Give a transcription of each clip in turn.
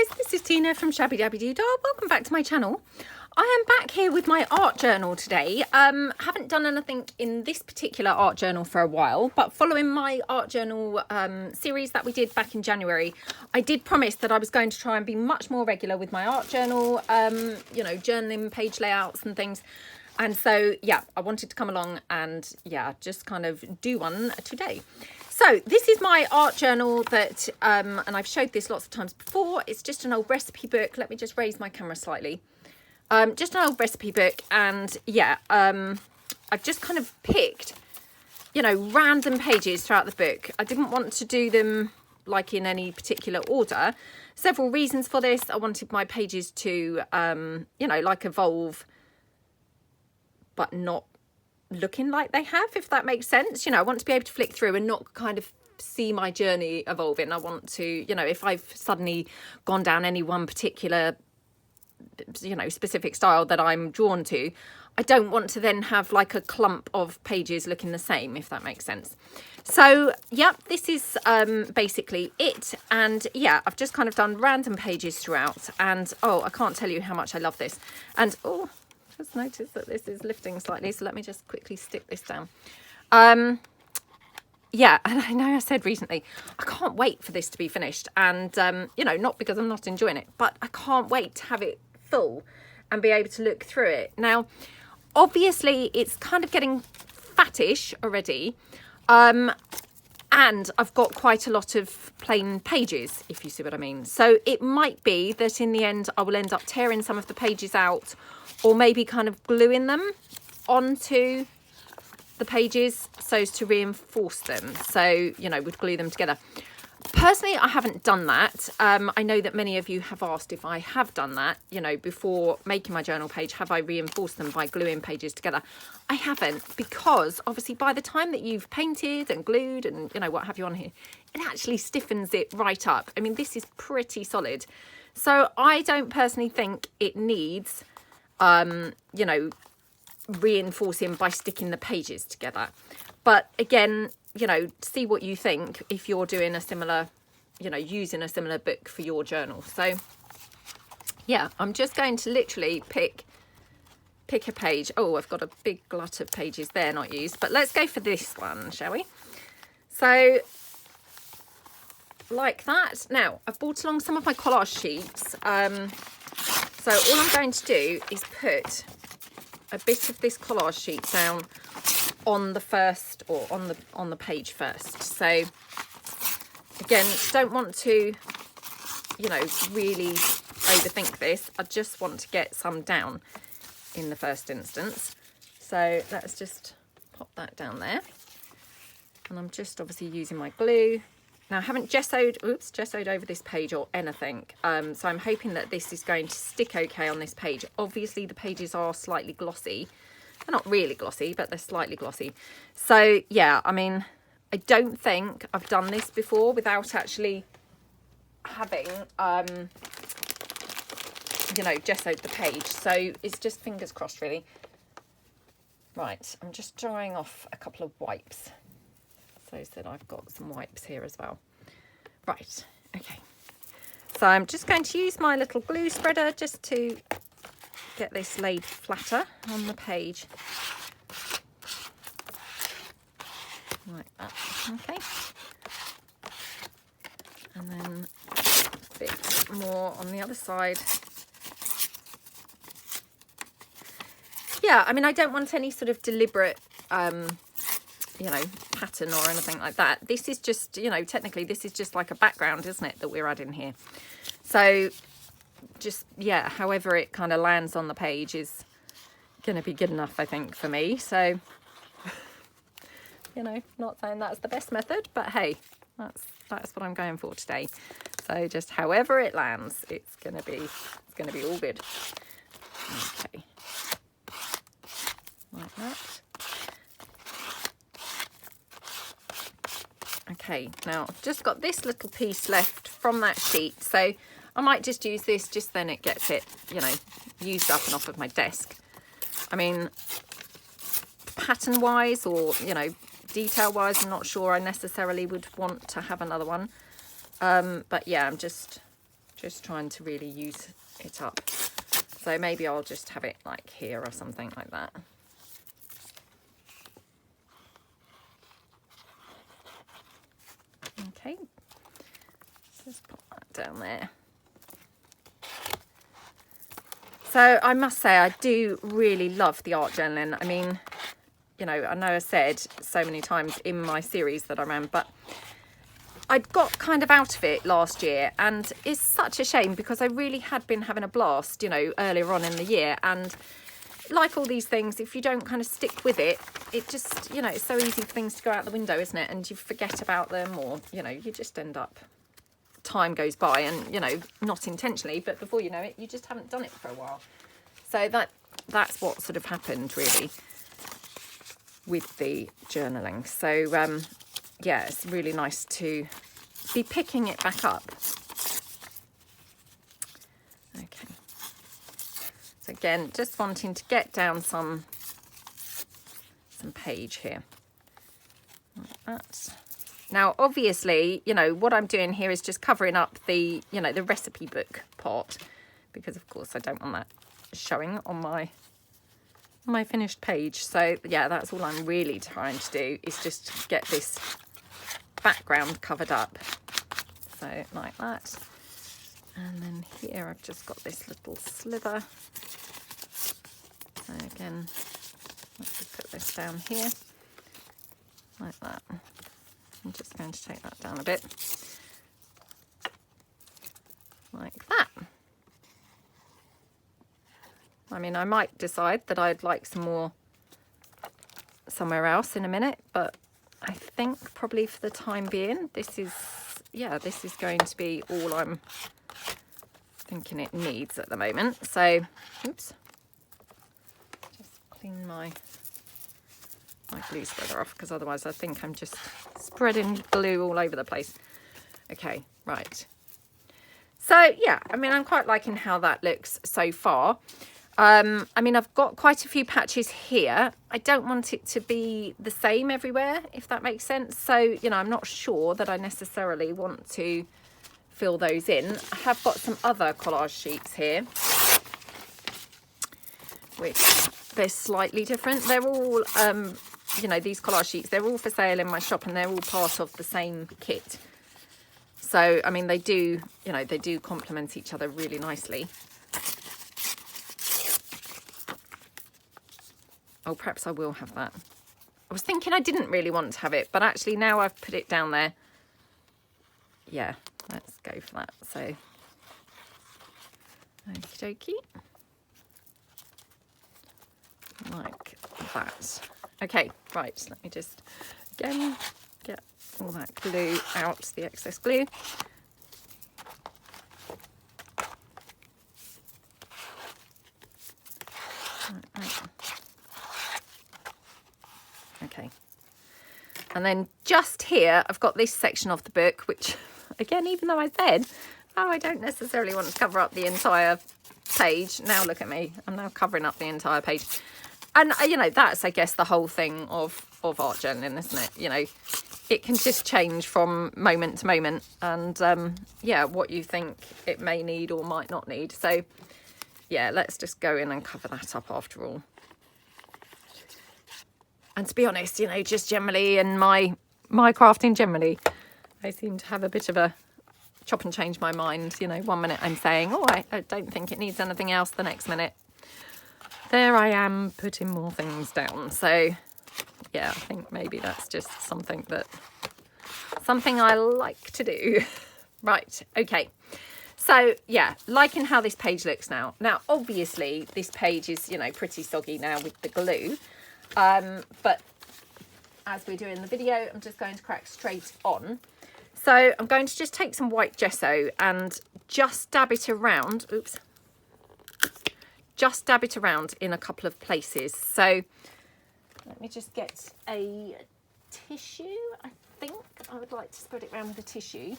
guys, this is Tina from Shabbydabbydoodah. Welcome back to my channel. I am back here with my art journal today. Haven't done anything in this particular art journal for a while, but following my art journal series that we did back in January, I did promise that I was going to try and be much more regular with my art journal, you know, journaling, page layouts and things. And so, yeah, I wanted to come along and, yeah, just kind of do one today. So this is my art journal that, and I've showed this lots of times before. It's just an old recipe book. Let me just raise my camera slightly. Just an old recipe book. And yeah, I've just kind of picked, you know, random pages throughout the book. I didn't want to do them like in any particular order. Several reasons for this. I wanted my pages to, you know, like evolve, but not looking like they have, if that makes sense. You know, I want to be able to flick through and not kind of see my journey evolving. I want to, you know, if I've suddenly gone down any one particular, you know, specific style that I'm drawn to, I don't want to then have like a clump of pages looking the same, if that makes sense. So yeah, this is basically it. And yeah, I've just kind of done random pages throughout, and oh, I can't tell you how much I love this. And oh, just noticed that this is lifting slightly, so let me just quickly stick this down. Yeah, and I know I said recently, I can't wait for this to be finished. And, you know, not because I'm not enjoying it, but I can't wait to have it full and be able to look through it. Now, obviously, it's kind of getting fattish already. And I've got quite a lot of plain pages, if you see what I mean. So it might be that in the end, I will end up tearing some of the pages out, or maybe kind of gluing them onto the pages so as to reinforce them. So, you know, would glue them together. Personally, I haven't done that. I know that many of you have asked if I have done that, you know, before making my journal page. Have I reinforced them by gluing pages together? I haven't, because obviously by the time that you've painted and glued and, you know, what have you on here, it actually stiffens it right up. I mean, this is pretty solid. So I don't personally think it needs, you know, reinforcing by sticking the pages together. But again, you know, see what you think if you're doing a similar, you know, using a similar book for your journal. So yeah, I'm just going to literally pick a page. Oh, I've got a big glut of pages there not used, but let's go for this one, shall we? So like that. Now I've brought along some of my collage sheets. So all I'm going to do is put a bit of this collage sheet down on the first, or on the page first. So again, don't want to, you know, really overthink this. I just want to get some down in the first instance. So let's just pop that down there. And I'm just obviously using my glue. Now I haven't gessoed over this page or anything. So I'm hoping that this is going to stick okay on this page. Obviously the pages are slightly glossy. They're not really glossy, but they're slightly glossy. So yeah, I mean, I don't think I've done this before without actually having, you know, gessoed the page. So it's just fingers crossed, really. Right, I'm just drying off a couple of wipes. So that I've got some wipes here as well. Right, okay. So I'm just going to use my little glue spreader just to get this laid flatter on the page. Like that, okay. And then a bit more on the other side. Yeah, I mean, I don't want any sort of deliberate, you know, pattern or anything like that. This is just, you know, technically this is just like a background, isn't it, that we're adding here. So just, yeah, however it kind of lands on the page is going to be good enough, I think, for me. So, you know, not saying that's the best method, but hey, that's what I'm going for today. So just however it lands, it's going to be all good. Okay, like that. Okay, now I've just got this little piece left from that sheet, so I might just use this, just then it gets it, you know, used up and off of my desk. I mean, pattern wise, or, you know, detail wise, I'm not sure I necessarily would want to have another one. But yeah, I'm just just trying to really use it up. So maybe I'll just have it like here or something like that. Okay, just put that down there. So I must say I do really love the art journaling. I mean, you know I said so many times in my series that I ran, but I'd got kind of out of it last year, and it's such a shame because I really had been having a blast, you know, earlier on in the year. And like all these things, if you don't kind of stick with it, it just, you know, it's so easy for things to go out the window, isn't it? And you forget about them, or, you know, you just end up, time goes by and, you know, not intentionally, but before you know it, you just haven't done it for a while. So that's what sort of happened really with the journaling. So, yeah, it's really nice to be picking it back up. Okay. So again, just wanting to get down some page here. Like that. Now, obviously, you know, what I'm doing here is just covering up the, you know, the recipe book part, because of course I don't want that showing on my finished page. So yeah, that's all I'm really trying to do, is just get this background covered up. So like that. And then here I've just got this little sliver. So again, let's just put this down here like that. I'm just going to take that down a bit like that. I mean, I might decide that I'd like some more somewhere else in a minute, but I think probably for the time being, this is going to be all I'm thinking it needs at the moment. So, oops, just clean my glue spreader off, because otherwise I think I'm just spreading glue all over the place. Okay, right. So yeah, I mean, I'm quite liking how that looks so far. I mean, I've got quite a few patches here. I don't want it to be the same everywhere, if that makes sense. So, you know, I'm not sure that I necessarily want to fill those in. I have got some other collage sheets here, which they're slightly different. They're all, you know, these collage sheets, they're all for sale in my shop, and they're all part of the same kit. So, I mean, they do, you know, they do complement each other really nicely. Oh, perhaps I will have that. I was thinking I didn't really want to have it, but actually now I've put it down there. Yeah, let's go for that. So, okie dokie. Like that. Okay, right, let me just, again, get all that glue out, the excess glue. Okay, and then just here I've got this section of the book, which again, even though I said, oh, I don't necessarily want to cover up the entire page, now look at me, I'm now covering up the entire page. And you know, that's, I guess, the whole thing of art journaling, isn't it? You know, it can just change from moment to moment, and yeah, what you think it may need or might not need. So yeah, let's just go in and cover that up after all. And to be honest, you know, just generally in my crafting generally, I seem to have a bit of a chop and change my mind. You know, one minute I'm saying, oh, I don't think it needs anything else. The next minute, there I am putting more things down. So yeah, I think maybe that's just something I like to do. Right, okay. So yeah, liking how this page looks now. Now, obviously this page is, you know, pretty soggy now with the glue. But as we're doing the video, I'm just going to crack straight on. So I'm going to just take some white gesso and just dab it around. Oops. Just dab it around in a couple of places. So let me just get a tissue. I think I would like to spread it around with a tissue.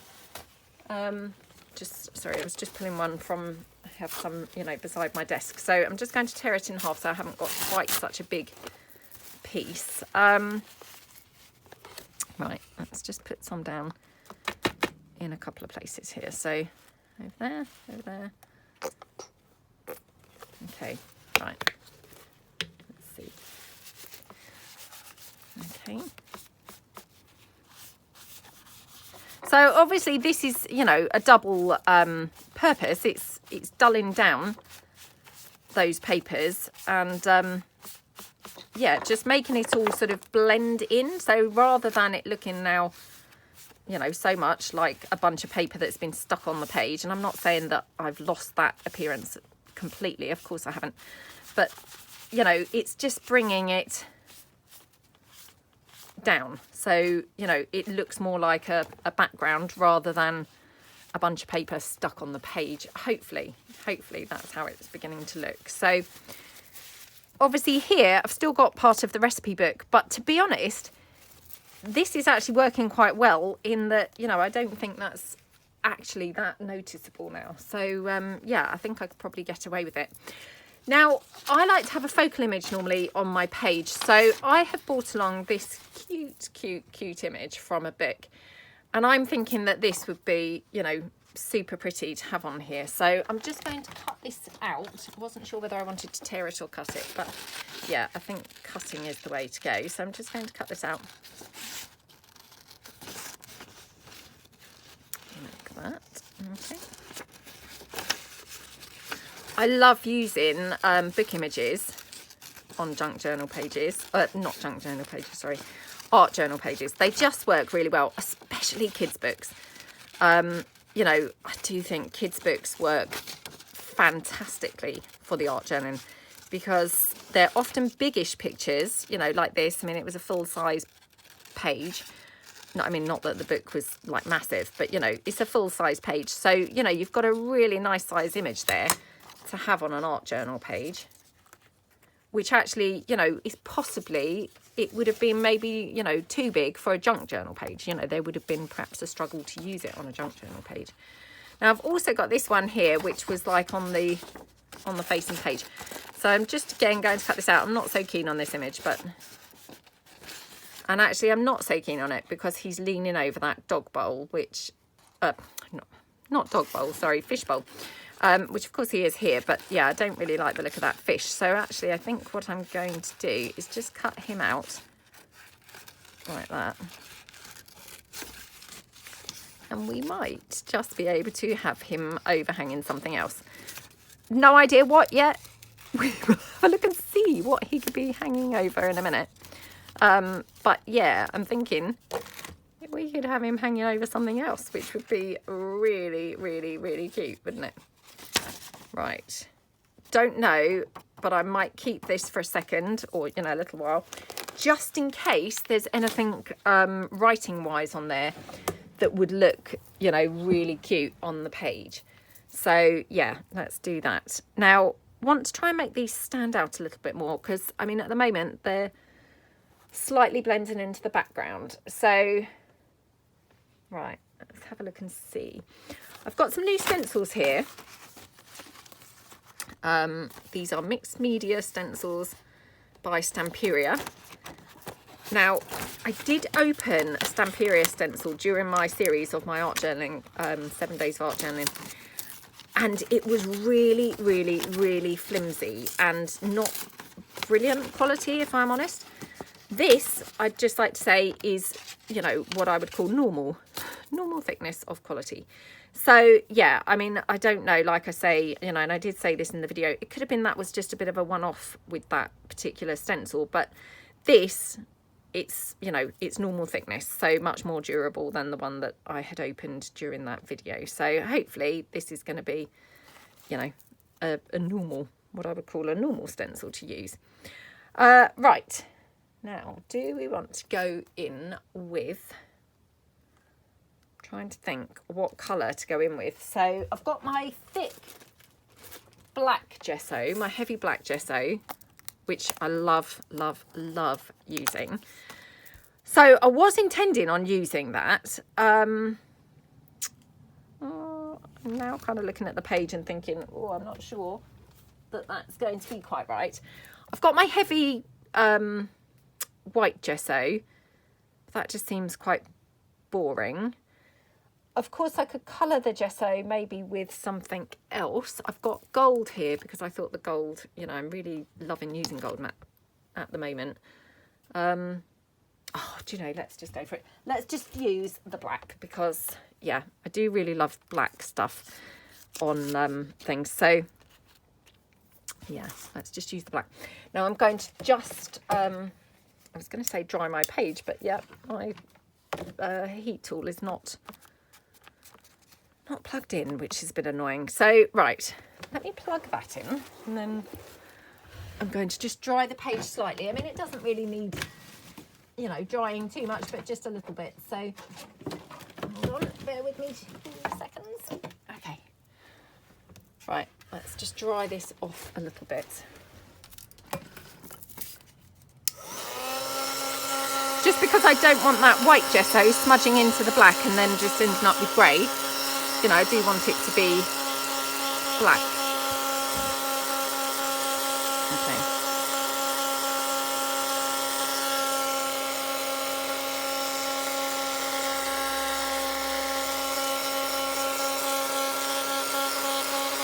Sorry, I was just pulling one from, I have some, you know, beside my desk. So I'm just going to tear it in half so I haven't got quite such a big piece. Right, let's just put some down in a couple of places here. So over there, over there. Okay, right. Let's see. Okay. So obviously this is, you know, a double purpose. It's dulling down those papers and yeah, just making it all sort of blend in. So rather than it looking now, you know, so much like a bunch of paper that's been stuck on the page, and I'm not saying that I've lost that appearance completely, of course I haven't, but you know, it's just bringing it down, so you know, it looks more like a background rather than a bunch of paper stuck on the page. Hopefully that's how it's beginning to look. So obviously here I've still got part of the recipe book, but to be honest, this is actually working quite well in that, you know, I don't think that's actually that noticeable now. So yeah, I think I could probably get away with it. Now, I like to have a focal image normally on my page. So I have brought along this cute image from a book. And I'm thinking that this would be, you know, super pretty to have on here. So I'm just going to cut this out. I wasn't sure whether I wanted to tear it or cut it, but yeah, I think cutting is the way to go. So I'm just going to cut this out. Like that. Okay. I love using book images on junk journal pages. Not junk journal pages, sorry. Art journal pages. They just work really well, especially kids' books. You know, I do think kids' books work fantastically for the art journaling because they're often biggish pictures, you know, like this. I mean, it was a full-size page. No, I mean, not that the book was like massive, but you know, it's a full-size page. So, you know, you've got a really nice size image there to have on an art journal page, which actually, you know, is possibly, it would have been maybe, you know, too big for a junk journal page. You know, there would have been perhaps a struggle to use it on a junk journal page. Now I've also got this one here, which was like on the facing page. So I'm just again going to cut this out. I'm not so keen on this image, but, and actually I'm not so keen on it because he's leaning over that dog bowl, which, not dog bowl, sorry, fish bowl. Which of course he is here, but yeah, I don't really like the look of that fish. So actually I think what I'm going to do is just cut him out like that. And we might just be able to have him overhanging something else. No idea what yet. We will have a look and see what he could be hanging over in a minute. But yeah, I'm thinking we could have him hanging over something else, which would be really, really, really cute, wouldn't it? Right, don't know, but I might keep this for a second or, you know, a little while, just in case there's anything writing wise on there that would look, you know, really cute on the page. So yeah, let's do that. Now, want to try and make these stand out a little bit more because, I mean, at the moment they're slightly blending into the background. So, right, let's have a look and see. I've got some new stencils here. These are mixed media stencils by Stamperia. Now, I did open a Stamperia stencil during my series of my art journaling, 7 days of art journaling, and it was really, really, really flimsy and not brilliant quality, if I'm honest. This, I'd just like to say, is, you know, what I would call normal thickness of quality. So yeah, I mean, I don't know, like I say, you know, and I did say this in the video, it could have been that was just a bit of a one-off with that particular stencil, but this, it's, you know, it's normal thickness, so much more durable than the one that I had opened during that video. So hopefully this is going to be, you know, a normal, what I would call a normal stencil to use. Right, now, do we want to go in with, trying to think what colour to go in with. So I've got my thick black gesso, my heavy black gesso, which I love, love, love using. So I was intending on using that. I'm now kind of looking at the page and thinking, oh, I'm not sure that that's going to be quite right. I've got my heavy white gesso. That just seems quite boring. Of course, I could colour the gesso maybe with something else. I've got gold here because I thought the gold, you know, I'm really loving using gold matte at the moment. Oh, do you know, let's just go for it. Let's just use the black because, yeah, I do really love black stuff on things. So, yeah, let's just use the black. Now I'm going to just, I was going to say dry my page, but yeah, my heat tool is not plugged in, which has been annoying. So, right, let me plug that in and then I'm going to just dry the page slightly. I mean, it doesn't really need, you know, drying too much, but just a little bit. So, hold on, bear with me 2 seconds. Okay. Right, let's just dry this off a little bit. Just because I don't want that white gesso smudging into the black and then just ending up with grey. You know, I do want it to be black. Okay.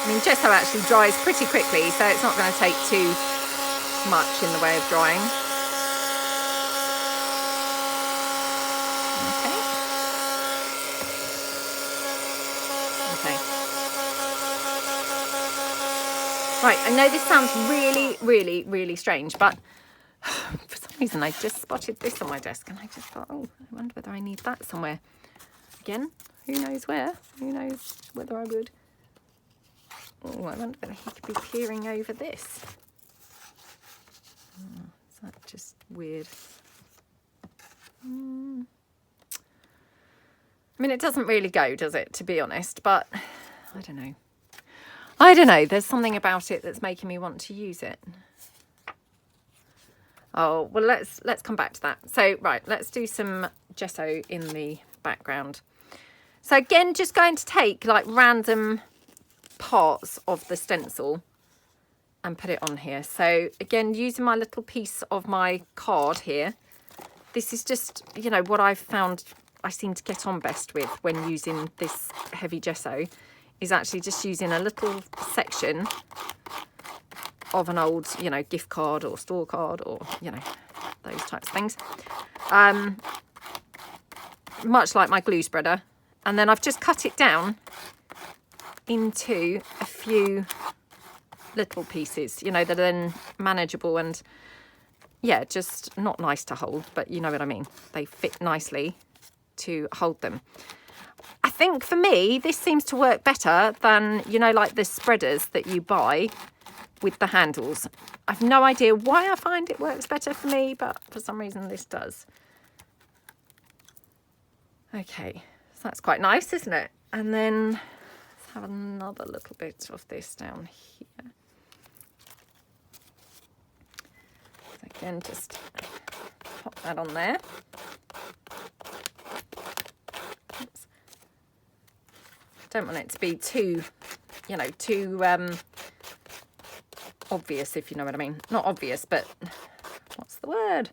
I mean, gesso actually dries pretty quickly, so it's not going to take too much in the way of drying. Right, I know this sounds really strange, but for some reason I just spotted this on my desk and I just thought, oh, I wonder whether I need that somewhere. Again, who knows where? Who knows whether I would? Oh, I wonder whether he could be peering over this. Oh, is that just weird? I mean, it doesn't really go, does it, to be honest, but I don't know. I don't know, there's something about it that's making me want to use it. Oh, well, let's come back to that. So, right, let's do some gesso in the background. So again, just going to take like random parts of the stencil and put it on here. So again, using my little piece of my card here. This is just, you know, what I've found I seem to get on best with when using this heavy gesso is actually just using a little section of an old, you know, gift card or store card or, you know, those types of things. Much like my glue spreader. And then I've just cut it down into a few little pieces, you know, that are then manageable and, yeah, just not nice to hold, but you know what I mean. They fit nicely to hold them. I think for me, this seems to work better than, you know, like the spreaders that you buy with the handles. I've no idea why I find it works better for me, but for some reason this does. Okay, so that's quite nice, isn't it? And then let's have another little bit of this down here. So again, just pop that on there. Oops. Don't want it to be too, you know, too obvious, if you know what I mean. Not obvious, but what's the word?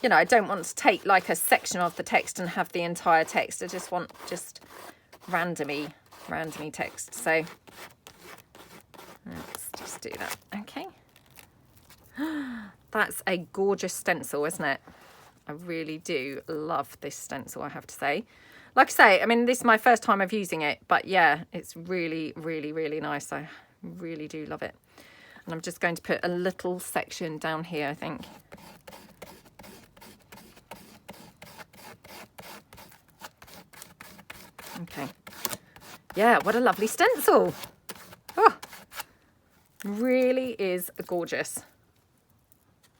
You know, I don't want to take like a section of the text and have the entire text. I just want just randomly text. So let's just do that. Okay. That's a gorgeous stencil, isn't it? I really do love this stencil, I have to say. Like I say, I mean, this is my first time of using it, but yeah, it's really nice. I really do love it. And I'm just going to put a little section down here, I think. Okay. Yeah, what a lovely stencil. Oh, really is gorgeous.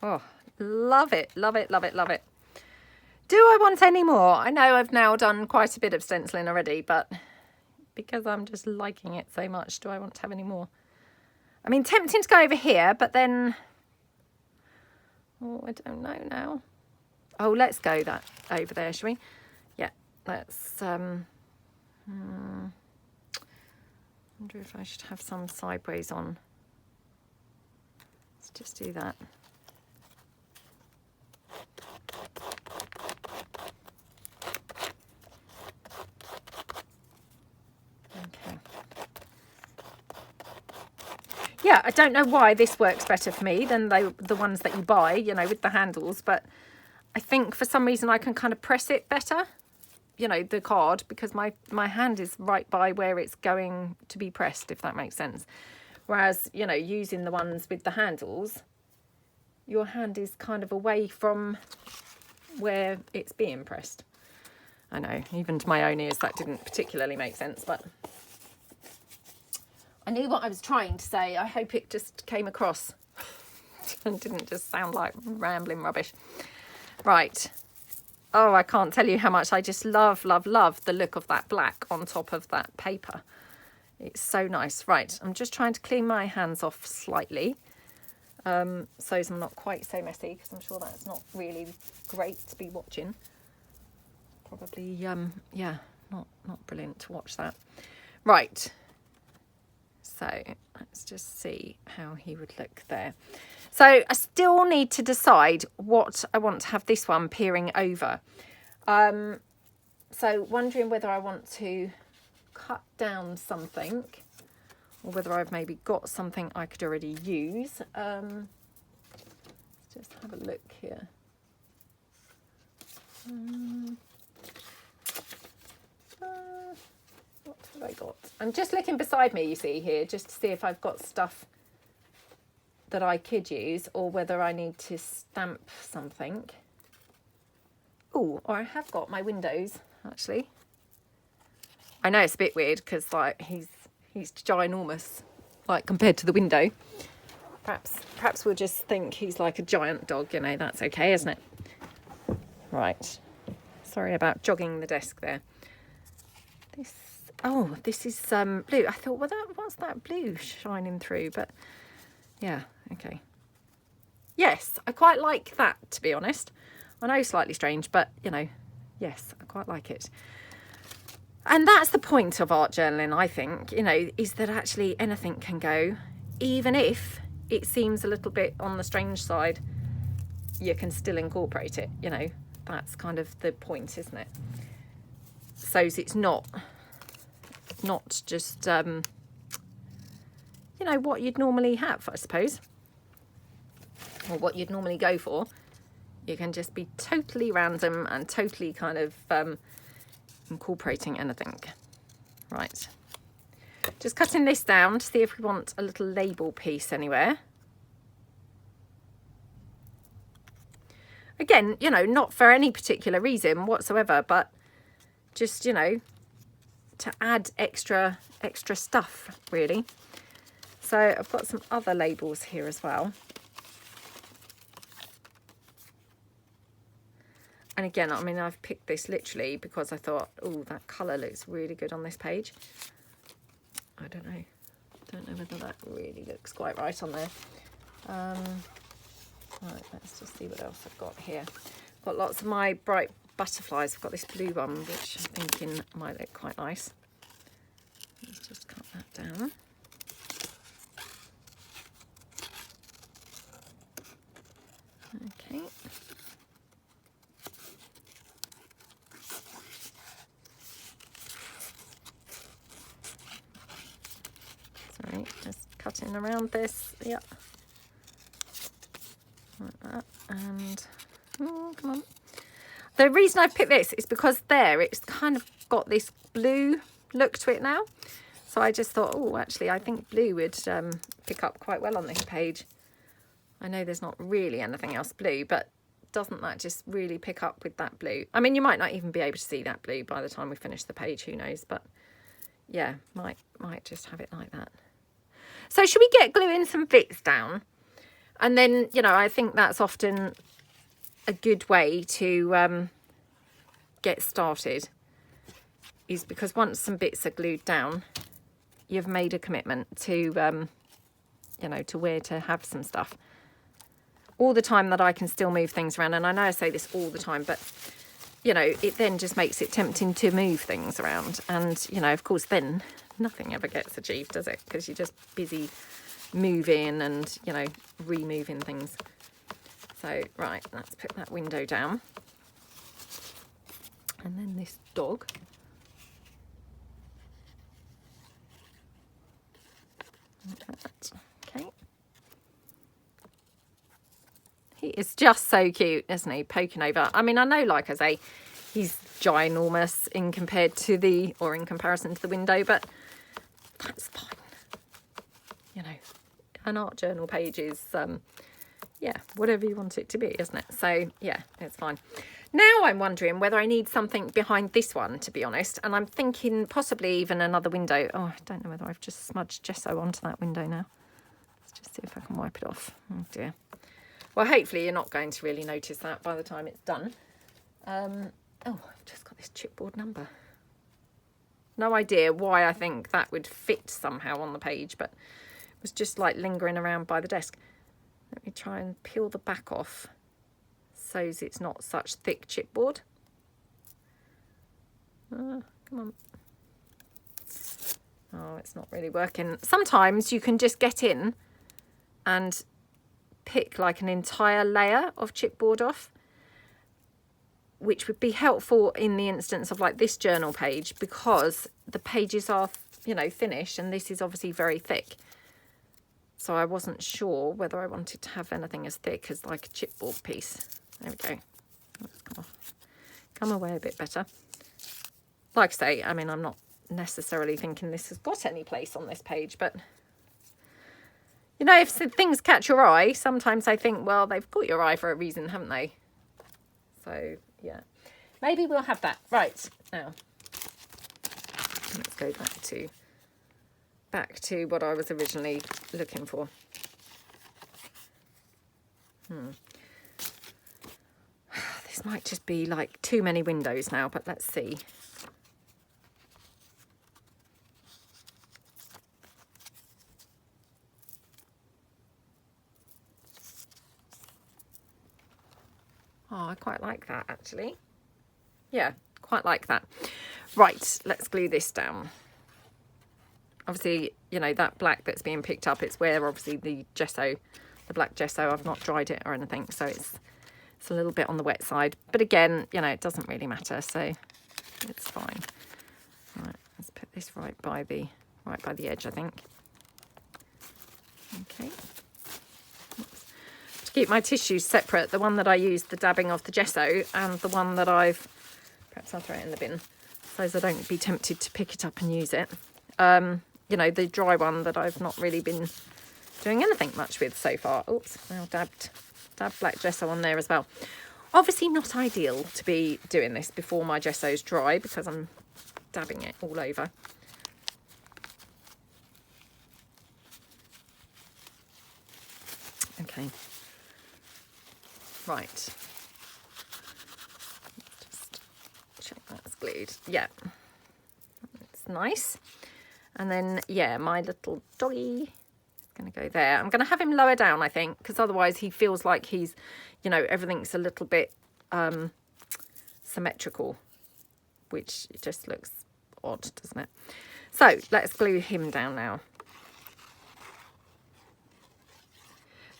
Oh, love it. Do I want any more? I know I've now done quite a bit of stenciling already, but because I'm just liking it so much, do I want to have any more? I mean, tempting to go over here, but then, oh, I don't know now. Oh, let's go that over there, shall we? Yeah, let's, wonder if I should have some sideways on. Let's just do that. yeah, I don't know why this works better for me than the ones that you buy, you know, with the handles. But I think for some reason I can kind of press it better, you know, the card, because my hand is right by where it's going to be pressed, if that makes sense. Whereas, you know, using the ones with the handles, your hand is kind of away from where it's being pressed. I know, even to my own ears, that didn't particularly make sense, but I knew what I was trying to say. I hope it just came across and didn't just sound like rambling rubbish. Right. Oh, I can't tell you how much I just love, love, love the look of that black on top of that paper. It's so nice. Right, I'm just trying to clean my hands off slightly, so I'm not quite so messy, because I'm sure that's not really great to be watching. Probably, yeah, not brilliant to watch that. Right. So let's just see how he would look there. So I still need to decide what I want to have this one peering over. So wondering whether I want to cut down something or whether I've maybe got something I could already use. Let's just have a look here. What have I got? I'm just looking beside me, you see, here, just to see if I've got stuff that I could use or whether I need to stamp something. Oh, or I have got my windows, actually. I know it's a bit weird because, like, he's ginormous, like, compared to the window. Perhaps we'll just think he's like a giant dog, you know, that's okay, isn't it? Right. Sorry about jogging the desk there. This is blue. I thought, well, what's that blue shining through? But yeah, okay. Yes, I quite like that, to be honest. I know, slightly strange, but, you know, yes, I quite like it. And that's the point of art journaling, I think, you know, is that actually anything can go, even if it seems a little bit on the strange side, you can still incorporate it, you know. That's kind of the point, isn't it? So it's not just, you know, what you'd normally have, I suppose, or what you'd normally go for. You can just be totally random and totally kind of incorporating anything. Right. Just cutting this down to see if we want a little label piece anywhere. Again, you know, not for any particular reason whatsoever, but just, you know, to add extra stuff, really. So I've got some other labels here as well. And again, I mean, I've picked this literally because I thought, oh, that colour looks really good on this page. I don't know whether that really looks quite right on there. Right, let's just see what else I've got here. I've got lots of my bright butterflies. I've got this blue one, which I'm thinking might look quite nice. Let's just cut that down. Okay. Sorry, just cutting around this. Yep. Like that. And oh, come on. The reason I've picked this is because it's kind of got this blue look to it now. So I just thought, oh, actually, I think blue would pick up quite well on this page. I know there's not really anything else blue, but doesn't that just really pick up with that blue? I mean, you might not even be able to see that blue by the time we finish the page, who knows? But yeah, might just have it like that. So should we get gluing some bits down? And then, you know, I think that's often a good way to get started, is because once some bits are glued down, you've made a commitment to, you know, to where to have some stuff. All the time that I can still move things around, and I know I say this all the time, but, you know, it then just makes it tempting to move things around. And, you know, of course, then nothing ever gets achieved, does it? Because you're just busy moving and, you know, removing things. So, right, let's put that window down. And then this dog. Like that. Okay. He is just so cute, isn't he? Poking over. I mean, I know, like I say, he's ginormous in comparison to the window, but that's fine. You know, an art journal page is, yeah, whatever you want it to be, isn't it? So, yeah, it's fine. Now I'm wondering whether I need something behind this one, to be honest. And I'm thinking possibly even another window. Oh, I don't know whether I've just smudged gesso onto that window now. Let's just see if I can wipe it off. Oh, dear. Well, hopefully you're not going to really notice that by the time it's done. Oh, I've just got this chipboard number. No idea why I think that would fit somehow on the page, but it was just like lingering around by the desk. Let me try and peel the back off so it's not such thick chipboard. Come on. Oh, it's not really working. Sometimes you can just get in and pick like an entire layer of chipboard off, which would be helpful in the instance of like this journal page, because the pages are, you know, finished, and this is obviously very thick. So I wasn't sure whether I wanted to have anything as thick as like a chipboard piece. There we go. Let's come away a bit better. Like I say, I mean, I'm not necessarily thinking this has got any place on this page, but you know, if things catch your eye, sometimes I think, well, they've caught your eye for a reason, haven't they? So, yeah. Maybe we'll have that. Right, now, let's go back to what I was originally looking for. This might just be like too many windows now, but let's see. Oh, I quite like that, actually. Yeah, quite like that. Right, let's glue this down. Obviously, you know, that black that's being picked up, it's where obviously the black gesso, I've not dried it or anything, so it's a little bit on the wet side. But again, you know, it doesn't really matter, so it's fine. Right, let's put this right by the edge, I think. Okay. To keep my tissues separate, the one that I used, the dabbing of the gesso, and the one that perhaps I'll throw it in the bin, so as I don't be tempted to pick it up and use it. You know, the dry one that I've not really been doing anything much with so far. Oops, now dabbed black gesso on there as well. Obviously not ideal to be doing this before my gesso's dry, because I'm dabbing it all over. Okay. Right. Just check that's glued. Yeah. It's nice. And then, yeah, my little doggy is going to go there. I'm going to have him lower down, I think, because otherwise he feels like he's, you know, everything's a little bit symmetrical, which just looks odd, doesn't it? So let's glue him down now.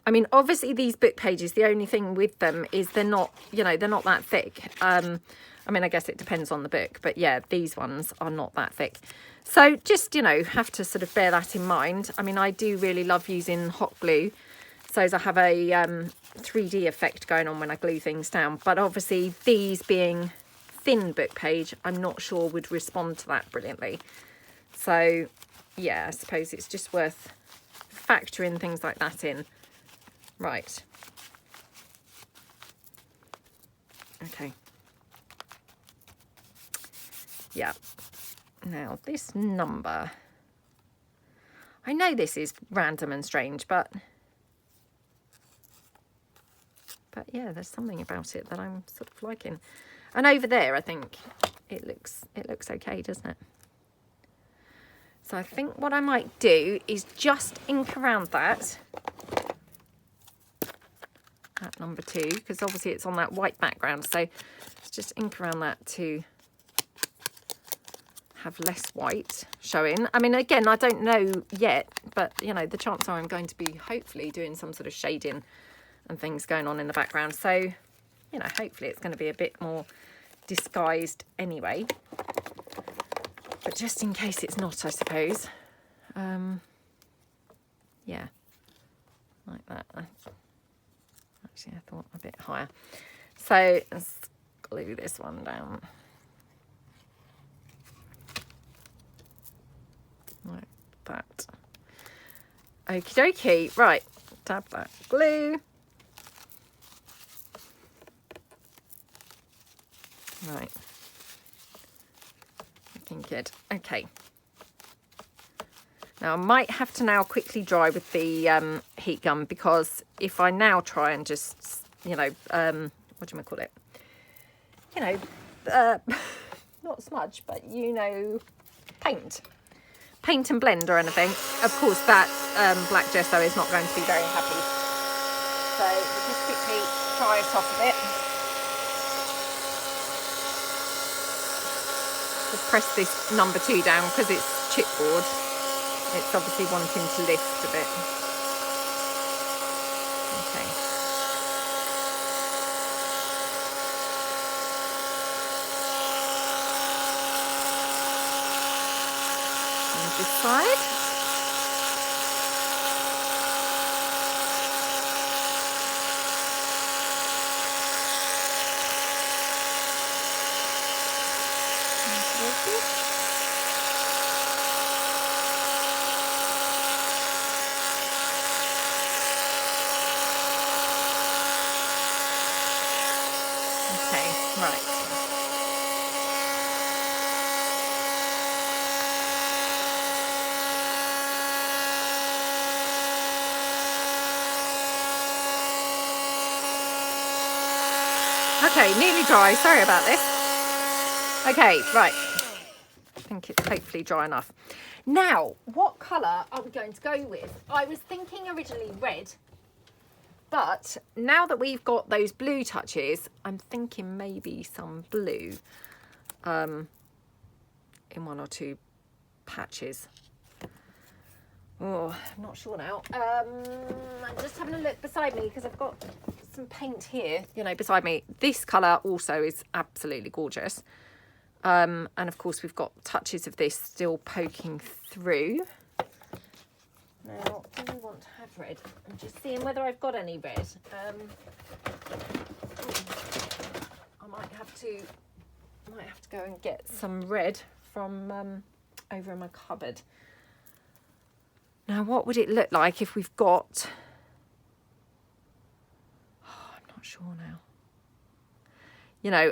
I mean, obviously these book pages, the only thing with them is they're not, you know, they're not that thick. I mean, I guess it depends on the book, but yeah, these ones are not that thick. So just, you know, have to sort of bear that in mind. I mean, I do really love using hot glue, so as I have a 3D effect going on when I glue things down. But obviously these being thin book page, I'm not sure would respond to that brilliantly. So yeah, I suppose it's just worth factoring things like that in. Right. Okay. Yeah. Now this number, I know this is random and strange, but yeah, there's something about it that I'm sort of liking. And over there, I think it looks okay, doesn't it? So I think what I might do is just ink around that at number 2, because obviously it's on that white background, so let's just ink around that to have less white showing. I mean, again, I don't know yet, but you know, the chances are I'm going to be hopefully doing some sort of shading and things going on in the background, so you know, hopefully it's going to be a bit more disguised anyway, but just in case it's not, I suppose, yeah, like that. Actually, I thought a bit higher. So let's glue this one down. Like that. Okie dokie. Right, dab that glue. Right. Looking good. Okay. Now I might have to now quickly dry with the heat gun, because if I now try and just, you know, what do you call it? You know, not smudge, but you know, paint and blend or anything. Of course, that black gesso is not going to be very happy. So we'll just quickly dry it off a bit. Just press this number 2 down because it's chipboard. It's obviously wanting to lift a bit. Okay. And this side. Okay, nearly dry. Sorry about this. Okay, right. I think it's hopefully dry enough. Now, what colour are we going to go with? I was thinking originally red, but now that we've got those blue touches, I'm thinking maybe some blue in 1 or 2 patches. Oh, I'm not sure now. I'm just having a look beside me because I've got some paint here, you know, beside me. This colour also is absolutely gorgeous. And of course we've got touches of this still poking through. Now, do we want to have red? I'm just seeing whether I've got any red. I might have to go and get some red from over in my cupboard. Now, what would it look like if we've got... Oh, I'm not sure now. You know,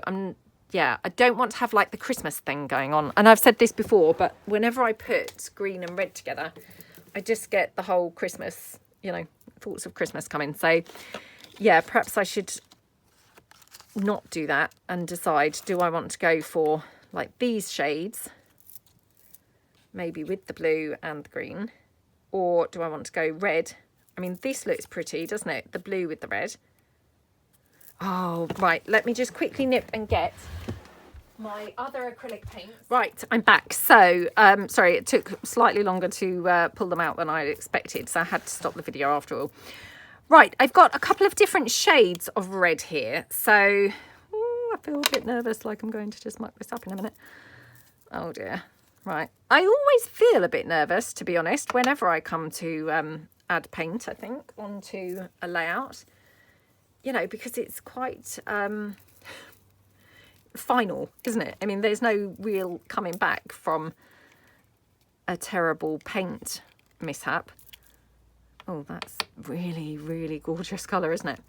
yeah, I don't want to have like the Christmas thing going on. And I've said this before, but whenever I put green and red together, I just get the whole Christmas, you know, thoughts of Christmas coming. So, yeah, perhaps I should not do that and decide, do I want to go for like these shades, maybe with the blue and the green? Or do I want to go red? I mean, this looks pretty, doesn't it? The blue with the red. Oh, right. Let me just quickly nip and get my other acrylic paints. Right, I'm back. So, sorry, it took slightly longer to pull them out than I expected, so I had to stop the video after all. Right, I've got a couple of different shades of red here. So, ooh, I feel a bit nervous, like I'm going to just muck this up in a minute. Oh, dear. Right, I always feel a bit nervous, to be honest, whenever I come to add paint, I think, onto a layout, you know, because it's quite final, isn't it? I mean, there's no real coming back from a terrible paint mishap. Oh, that's really, really gorgeous colour, isn't it?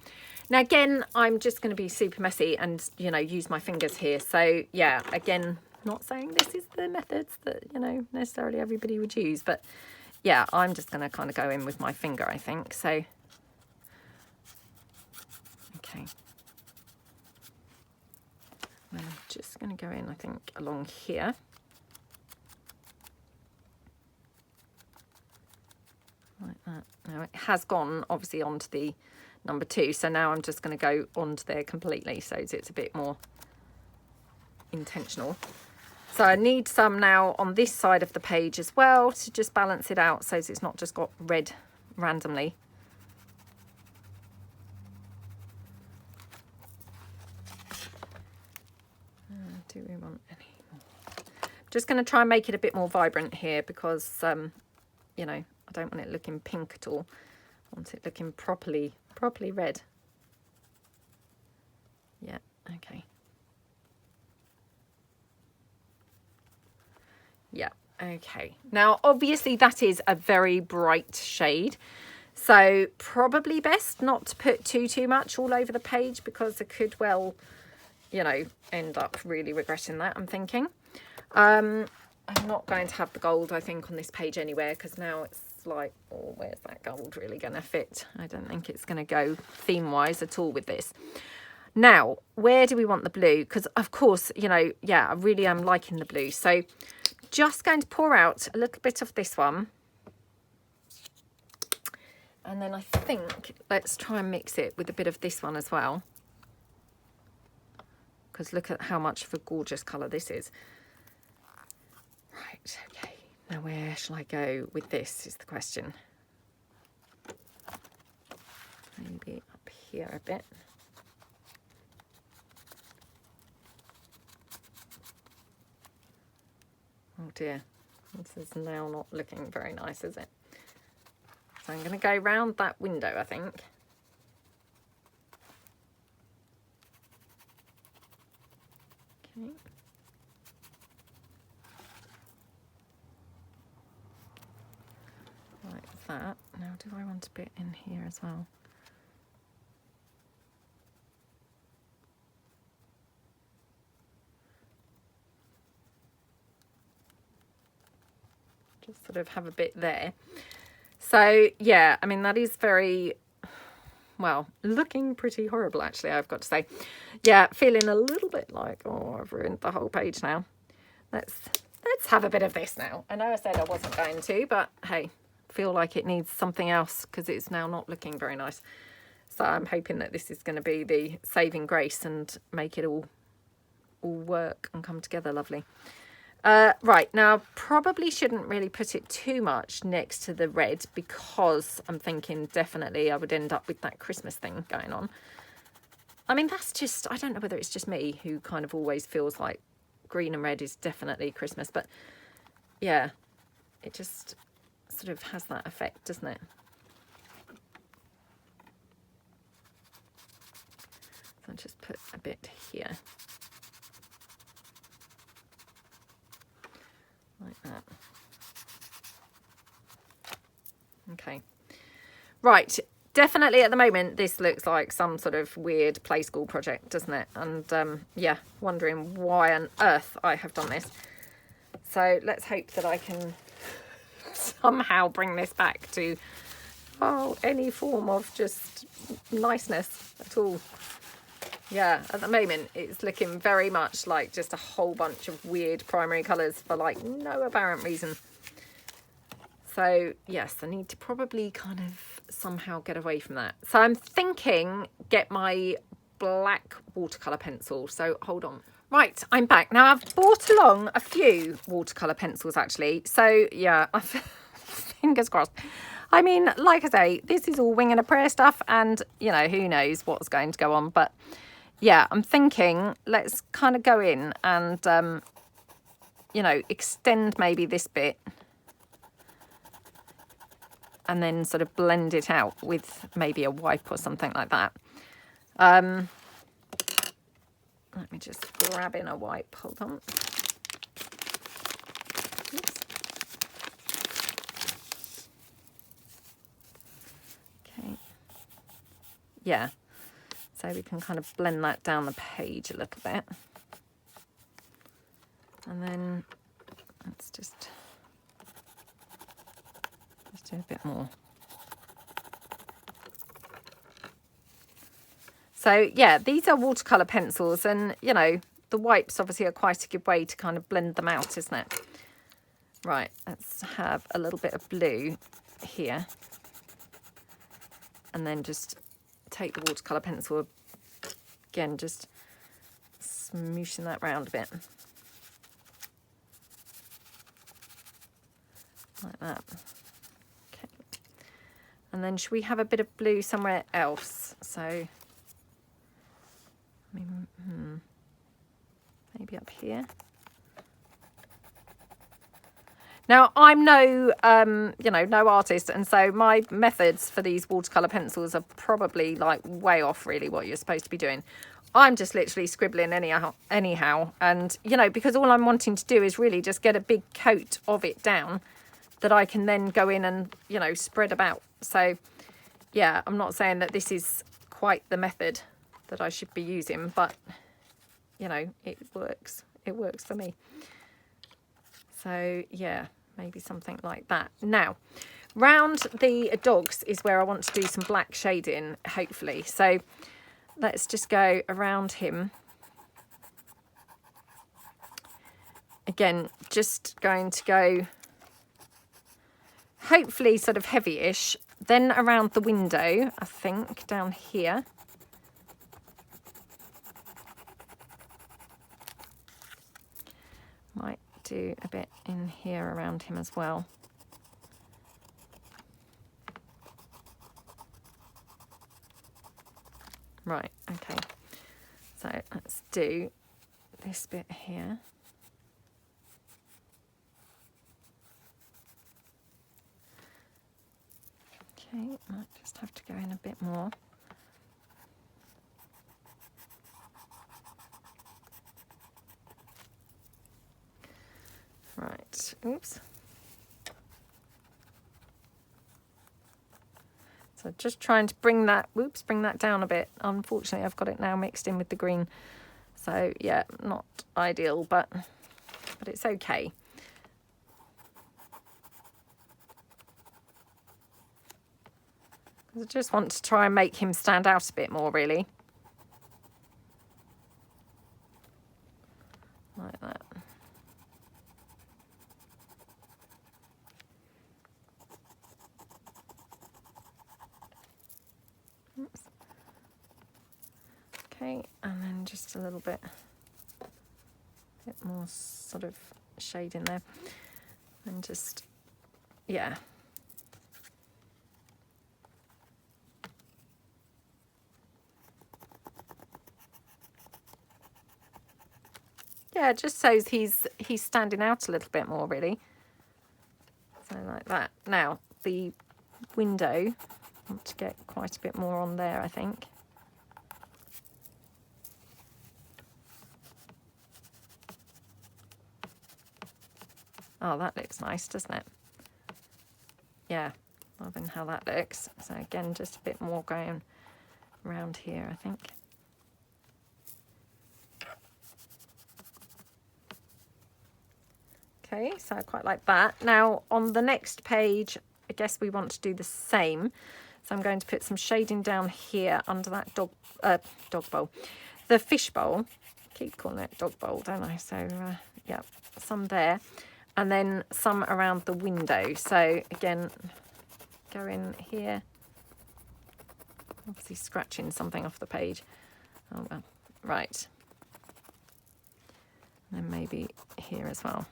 Now, again, I'm just going to be super messy and, you know, use my fingers here. So, yeah, again... Not saying this is the methods that, you know, necessarily everybody would use, but yeah, I'm just going to kind of go in with my finger, I think. So, okay. I'm just going to go in, I think, along here. Like that. Now, it has gone, obviously, onto the number 2, so now I'm just going to go onto there completely, so it's a bit more intentional. So I need some now on this side of the page as well to just balance it out so it's not just got red randomly. Do we want any more? I'm just going to try and make it a bit more vibrant here because, you know, I don't want it looking pink at all. I want it looking properly red. Yeah, okay. Yeah, okay. Now, obviously that is a very bright shade. So probably best not to put too much all over the page, because I could well, you know, end up really regretting that, I'm thinking. I'm not going to have the gold, I think, on this page anywhere, because now it's like, oh, where's that gold really going to fit? I don't think it's going to go theme-wise at all with this. Now, where do we want the blue? Because, of course, you know, yeah, I really am liking the blue. So just going to pour out a little bit of this one. And then I think let's try and mix it with a bit of this one as well. Because look at how much of a gorgeous colour this is. Right, okay. Now where shall I go with this is the question. Maybe up here a bit. Oh dear, this is now not looking very nice, is it? So I'm going to go round that window, I think. Okay. Like that. Now, do I want a bit in here as well? Just sort of have a bit there. So, yeah, I mean, that is very, well, looking pretty horrible, actually, I've got to say. Yeah, feeling a little bit like, oh, I've ruined the whole page now. Let's have a bit of this now. I know I said I wasn't going to, but hey, feel like it needs something else because it's now not looking very nice. So I'm hoping that this is going to be the saving grace and make it all work and come together lovely. Right, now probably shouldn't really put it too much next to the red, because I'm thinking definitely I would end up with that Christmas thing going on. I mean, that's just, I don't know whether it's just me who kind of always feels like green and red is definitely Christmas, but yeah, it just sort of has that effect, doesn't it? So I'll just put a bit here. Like that. Okay. Right. Definitely at the moment, this looks like some sort of weird play school project, doesn't it? And yeah, wondering why on earth I have done this. So let's hope that I can somehow bring this back to, oh, any form of just niceness at all. Yeah, at the moment, it's looking very much like just a whole bunch of weird primary colours for like no apparent reason. So yes, I need to probably kind of somehow get away from that. So I'm thinking get my black watercolour pencil. So hold on. Right, I'm back. Now I've brought along a few watercolour pencils actually. So yeah, fingers crossed. I mean, like I say, this is all wing and a prayer stuff, and you know, who knows what's going to go on, but yeah, I'm thinking let's kind of go in and, you know, extend maybe this bit and then sort of blend it out with maybe a wipe or something like that. Let me just grab in a wipe. Hold on. Oops. Okay. Yeah. So we can kind of blend that down the page a little bit. And then let's just do a bit more. So yeah, these are watercolour pencils, and you know, the wipes obviously are quite a good way to kind of blend them out, isn't it? Right, let's have a little bit of blue here. And then just take the watercolour pencil again, just smooshing that round a bit. Like that. Okay. And then should we have a bit of blue somewhere else? So, I mean, maybe up here. Now, I'm no, you know, no artist, and so my methods for these watercolour pencils are probably like way off really what you're supposed to be doing. I'm just literally scribbling anyhow. And, you know, because all I'm wanting to do is really just get a big coat of it down that I can then go in and, you know, spread about. So, yeah, I'm not saying that this is quite the method that I should be using, but, you know, it works. It works for me. So, yeah, maybe something like that. Now, round the dogs is where I want to do some black shading, hopefully. So let's just go around him. Again, just going to go hopefully sort of heavy-ish. Then around the window, I think, down here. Might do a bit in here around him as well. Right, okay. So let's do this bit here. Okay, might just have to go in a bit more. Right, oops. So just trying to bring that, bring that down a bit. Unfortunately, I've got it now mixed in with the green. So yeah, not ideal, but it's okay. I just want to try and make him stand out a bit more, really. Like that. Oops. Okay, and then just a little bit more sort of shade in there. And just, yeah. Yeah, just so he's standing out a little bit more, really. So like that. Now, the window, I want to get quite a bit more on there, I think. Oh, that looks nice, doesn't it? Yeah, loving how that looks. So again, just a bit more going around here, I think. Okay, so I quite like that. Now on the next page, I guess we want to do the same. So I'm going to put some shading down here under that dog bowl. The fish bowl. I keep calling it dog bowl, don't I? So yeah, some there. And then some around the window. So again, go in here. Obviously scratching something off the page. Oh well, right. And then maybe here as well.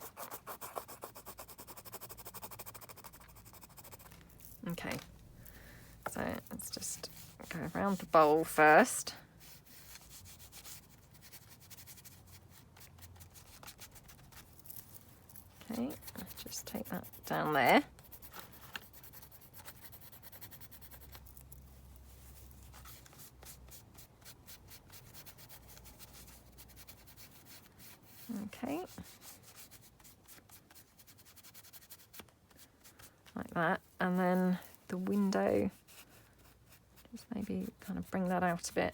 Okay, so let's just go around the bowl first. Okay, just take that down there. Okay. Like that. And then the window, just maybe kind of bring that out a bit.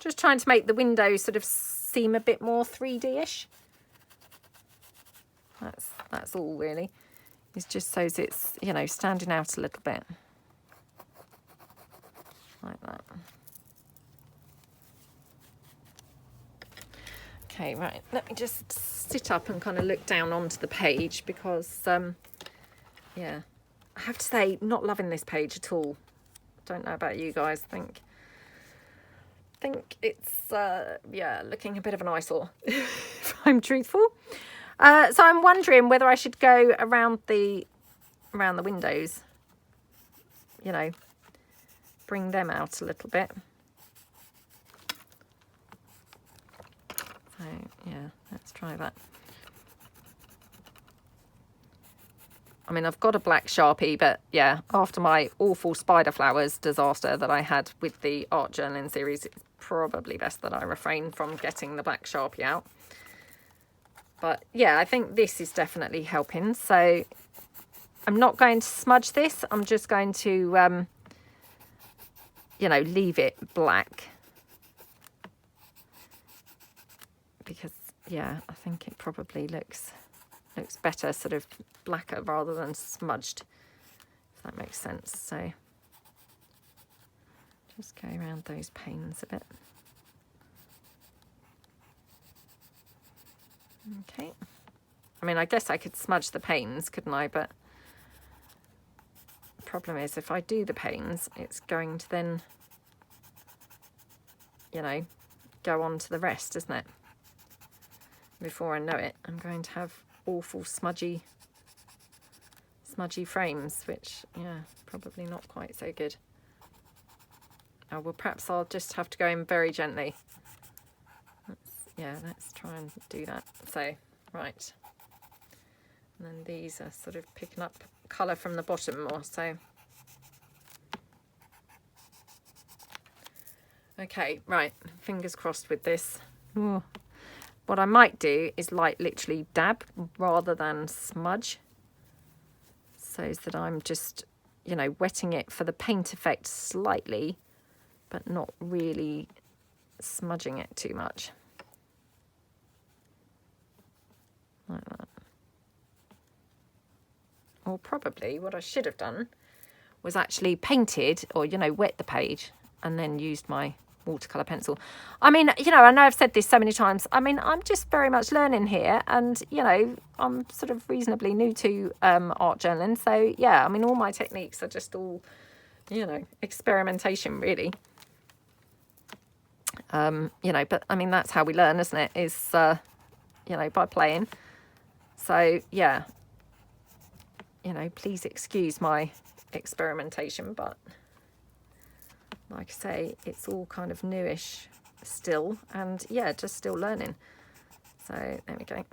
Just trying to make the window sort of seem a bit more 3D-ish. That's all really. It's just so it's, you know, standing out a little bit. Like that. Okay, right, let me just sit up and kind of look down onto the page because, yeah, I have to say, not loving this page at all. Don't know about you guys, think it's, yeah, looking a bit of an eyesore, if I'm truthful. So I'm wondering whether I should go around the windows, you know, bring them out a little bit. So, yeah, let's try that. I mean, I've got a black Sharpie, but yeah, after my awful spider flowers disaster that I had with the art journaling series, it's probably best that I refrain from getting the black Sharpie out. But yeah, I think this is definitely helping. So I'm not going to smudge this. I'm just going to, you know, leave it black. Because, yeah, I think it probably looks better sort of blacker rather than smudged, if that makes sense. So just go around those panes a bit. Okay. I mean, I guess I could smudge the panes, couldn't I? But the problem is, if I do the panes, it's going to then, you know, go on to the rest, isn't it? Before I know it, I'm going to have awful smudgy frames, which, yeah, probably not quite so good. Oh, well, perhaps I'll just have to go in very gently. Let's try and do that. So, right. And then these are sort of picking up colour from the bottom more, so. Okay, right, fingers crossed with this. Ooh. What I might do is like literally dab rather than smudge, so that I'm just, you know, wetting it for the paint effect slightly, but not really smudging it too much. Like that. Or probably what I should have done was actually painted, or, you know, wet the page and then used my watercolour pencil. I mean, you know, I know I've said this so many times. I mean, I'm just very much learning here, and, you know, I'm sort of reasonably new to art journaling. So, yeah, I mean, all my techniques are just all, you know, experimentation, really. You know, but, I mean, that's how we learn, isn't it? Is, you know, by playing. So, yeah, you know, please excuse my experimentation, but like I say, it's all kind of newish still, and yeah, just still learning. So there we go.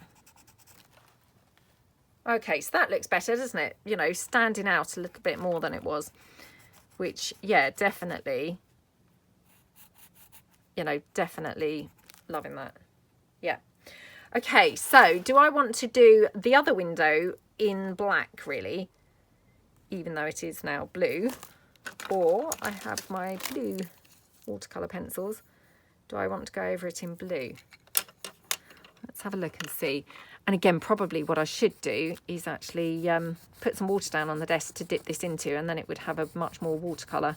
Okay, so that looks better, doesn't it? You know, standing out a little bit more than it was, which, yeah, definitely, you know, definitely loving that. Yeah. Okay, so do I want to do the other window in black, really, even though it is now blue? Or I have my blue watercolour pencils. Do I want to go over it in blue? Let's have a look and see. And again, probably what I should do is actually put some water down on the desk to dip this into, and then it would have a much more watercolour,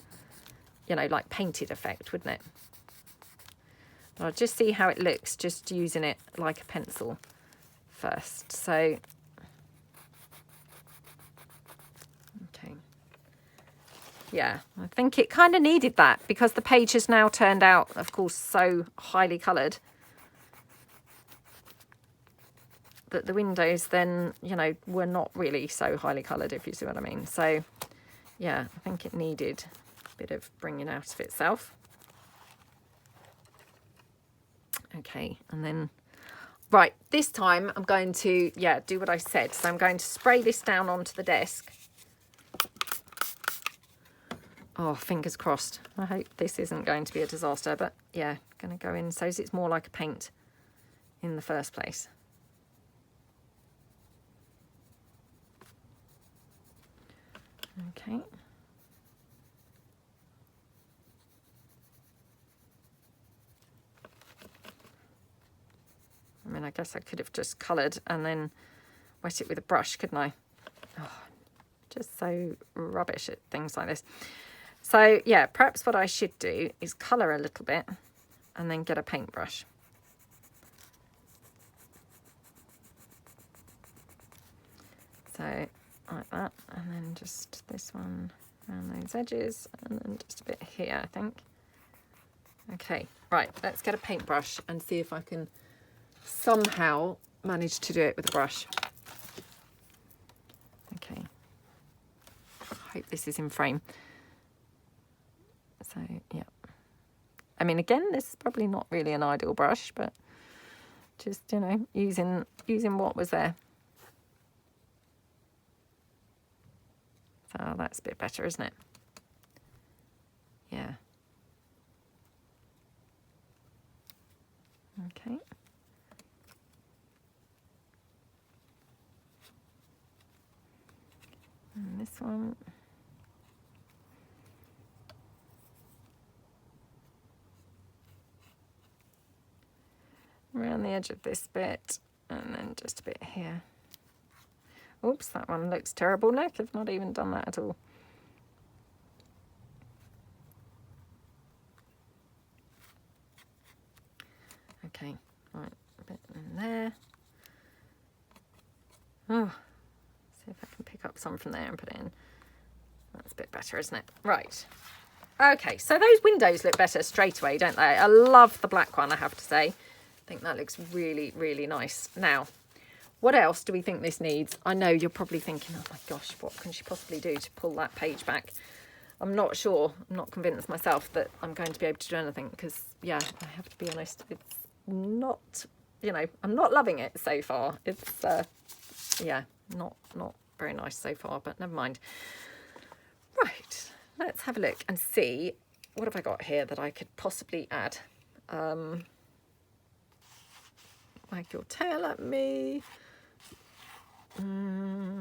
you know, like painted effect, wouldn't it? But I'll just see how it looks, just using it like a pencil first. So, okay. Yeah, I think it kind of needed that, because the page has now turned out, of course, so highly coloured that the windows then, you know, were not really so highly coloured, if you see what I mean. So, yeah, I think it needed a bit of bringing out of itself. Okay, and then, right, this time I'm going to, yeah, do what I said. So I'm going to spray this down onto the desk. Oh, fingers crossed. I hope this isn't going to be a disaster, but yeah, going to go in so it's more like a paint in the first place. Okay. I mean, I guess I could have just coloured and then wet it with a brush, couldn't I? Oh, just so rubbish at things like this. So, yeah, perhaps what I should do is colour a little bit and then get a paintbrush. So, like that, and then just this one around those edges, and then just a bit here, I think. Okay, right, let's get a paintbrush and see if I can somehow manage to do it with a brush. Okay, I hope this is in frame. So, yeah. I mean, again, this is probably not really an ideal brush, but just, you know, using what was there. So that's a bit better, isn't it? Yeah. Okay. And this one. Around the edge of this bit, and then just a bit here. Oops, that one looks terrible. Look, I've not even done that at all. Okay, right, a bit in there. Oh, see if I can pick up some from there and put it in. That's a bit better, isn't it? Right. Okay, so those windows look better straight away, don't they? I love the black one, I have to say. I think that looks really, really nice. Now, what else do we think this needs? I know you're probably thinking, oh my gosh, what can she possibly do to pull that page back? I'm not sure. I'm not convinced myself that I'm going to be able to do anything because, yeah, I have to be honest, it's not, you know, I'm not loving it so far. It's, yeah, not very nice so far, but never mind. Right, let's have a look and see what have I got here that I could possibly add. Wag your tail at me. Nope.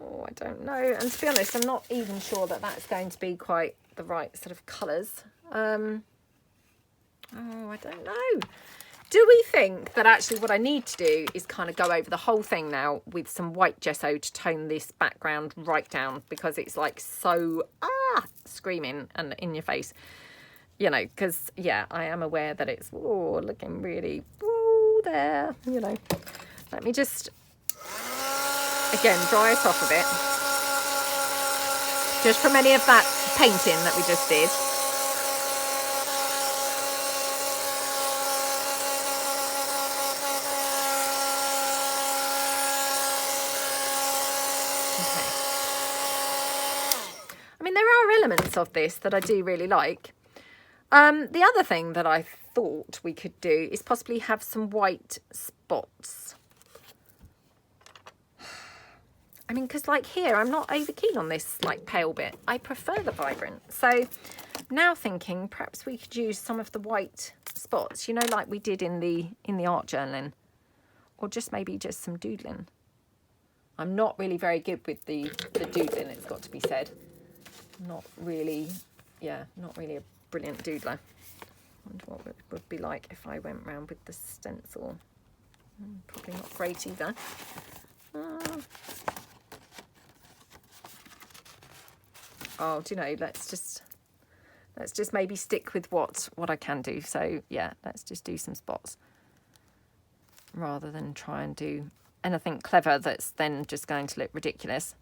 Oh, I don't know. And to be honest, I'm not even sure that that's going to be quite the right sort of colours. Oh, I don't know. Do we think that actually what I need to do is kind of go over the whole thing now with some white gesso to tone this background right down, because it's like so screaming and in your face, you know, because yeah, I am aware that it's looking really there, you know. Let me just again dry it off a bit, just from any of that painting that we just did. Elements of this that I do really like. The other thing that I thought we could do is possibly have some white spots. I mean, because like here, I'm not over keen on this like pale bit. I prefer the vibrant. So now thinking perhaps we could use some of the white spots, you know, like we did in the art journaling, or just maybe just some doodling. I'm not really very good with the doodling, it's got to be said. Not really, yeah, not really a brilliant doodler. I wonder what it would be like if I went round with the stencil. Probably not great either. Oh, do you know, let's just maybe stick with what I can do. So yeah, let's just do some spots rather than try and do anything clever that's then just going to look ridiculous.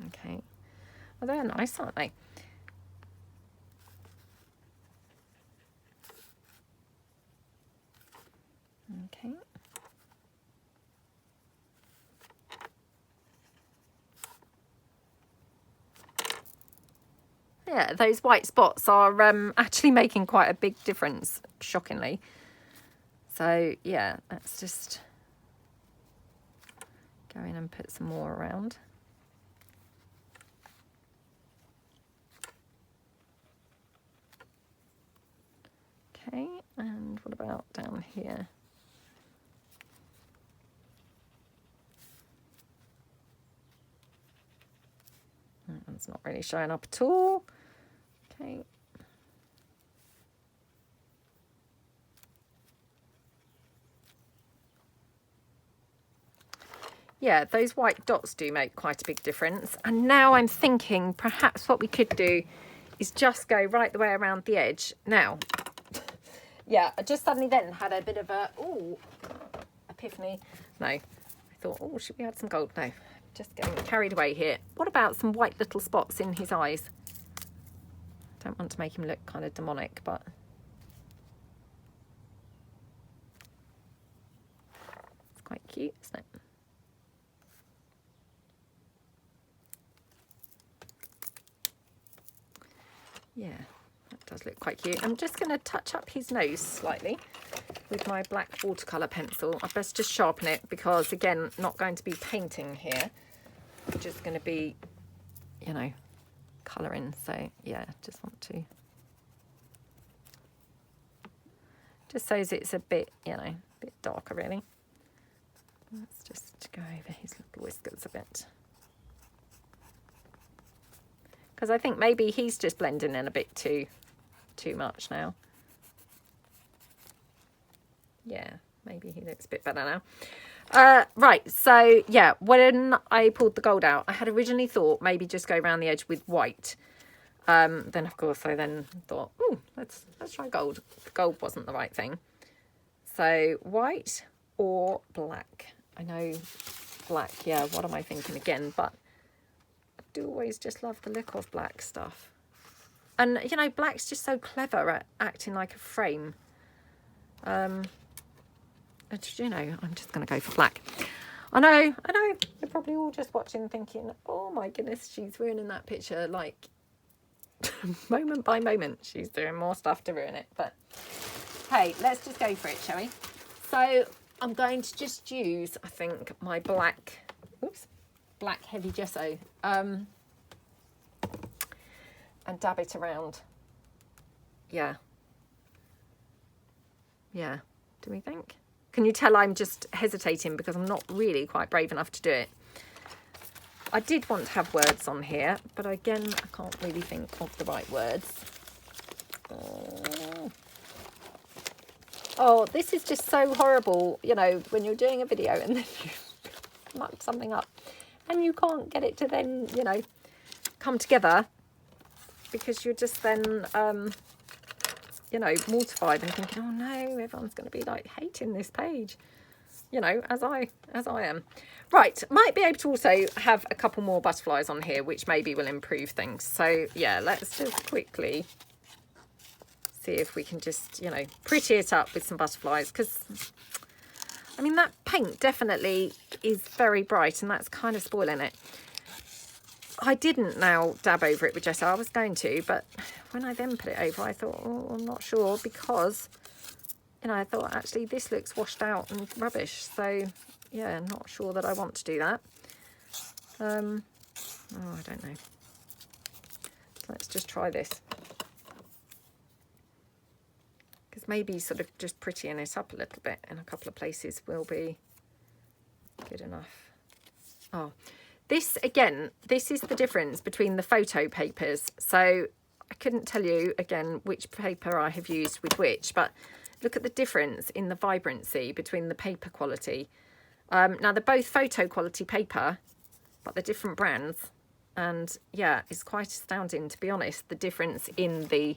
Okay, well, they're nice, aren't they? Okay. Yeah, those white spots are actually making quite a big difference, shockingly. So yeah, let's just go in and put some more around. Okay, and what about down here? That one's not really showing up at all. Okay. Yeah, those white dots do make quite a big difference. And now I'm thinking perhaps what we could do is just go right the way around the edge. Now, yeah, I just suddenly then had a bit of a, epiphany. No, I thought, should we add some gold? No, just getting carried away here. What about some white little spots in his eyes? Don't want to make him look kind of demonic, but cute, isn't it? Yeah, that does look quite cute. I'm just going to touch up his nose slightly with my black watercolour pencil. I best just sharpen it because, again, not going to be painting here. I'm just going to be, you know, colouring. So, yeah, just want to... Just so it's a bit, you know, a bit darker, really. Let's just go over his little whiskers a bit. Because I think maybe he's just blending in a bit too much now. Yeah, maybe he looks a bit better now. Right, so yeah, when I pulled the gold out, I had originally thought maybe just go around the edge with white. Then of course I then thought, oh, let's try gold. Gold wasn't the right thing. So white or black. I know black, yeah, what am I thinking again? But I do always just love the look of black stuff. And, you know, black's just so clever at acting like a frame. You know, I'm just going to go for black. I know, you're probably all just watching thinking, oh my goodness, she's ruining that picture, like, moment by moment. She's doing more stuff to ruin it. But, hey, let's just go for it, shall we? So, I'm going to just use, I think, my black heavy gesso, and dab it around. Yeah. Do we think? Can you tell I'm just hesitating because I'm not really quite brave enough to do it? I did want to have words on here, but again, I can't really think of the right words. Oh, this is just so horrible, you know, when you're doing a video and then you muck something up and you can't get it to then, you know, come together because you're just then, you know, mortified and thinking, oh no, everyone's going to be like hating this page, you know, as I am. Right, might be able to also have a couple more butterflies on here, which maybe will improve things. So yeah, let's just quickly see if we can just, you know, pretty it up with some butterflies, because I mean that paint definitely is very bright and that's kind of spoiling it. I didn't now dab over it with gesso. I was going to, but when I then put it over, I thought, oh, I'm not sure, because, you know, I thought actually this looks washed out and rubbish. So, yeah, not sure that I want to do that. Oh, I don't know. Let's just try this. Because maybe sort of just prettying it up a little bit in a couple of places will be good enough. Oh. This, again, this is the difference between the photo papers. So I couldn't tell you, again, which paper I have used with which, but look at the difference in the vibrancy between the paper quality. Now, they're both photo quality paper, but they're different brands. And, yeah, it's quite astounding, to be honest, the difference in the,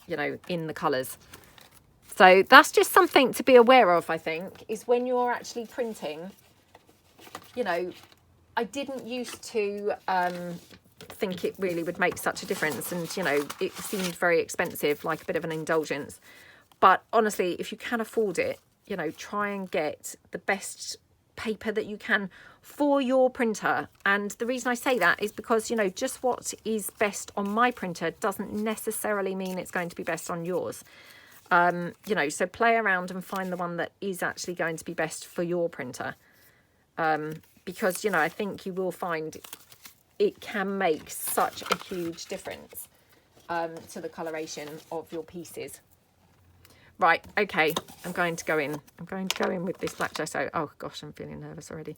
you know, in the colours. So that's just something to be aware of, I think, is when you're actually printing, you know, I didn't used to think it really would make such a difference, and you know, it seemed very expensive, like a bit of an indulgence. But honestly, if you can afford it, you know, try and get the best paper that you can for your printer. And the reason I say that is because, you know, just what is best on my printer doesn't necessarily mean it's going to be best on yours. You know, so play around and find the one that is actually going to be best for your printer. Because, you know, I think you will find it can make such a huge difference to the coloration of your pieces. Right, okay, I'm going to go in. I'm going to go in with this black gesso. Oh, gosh, I'm feeling nervous already.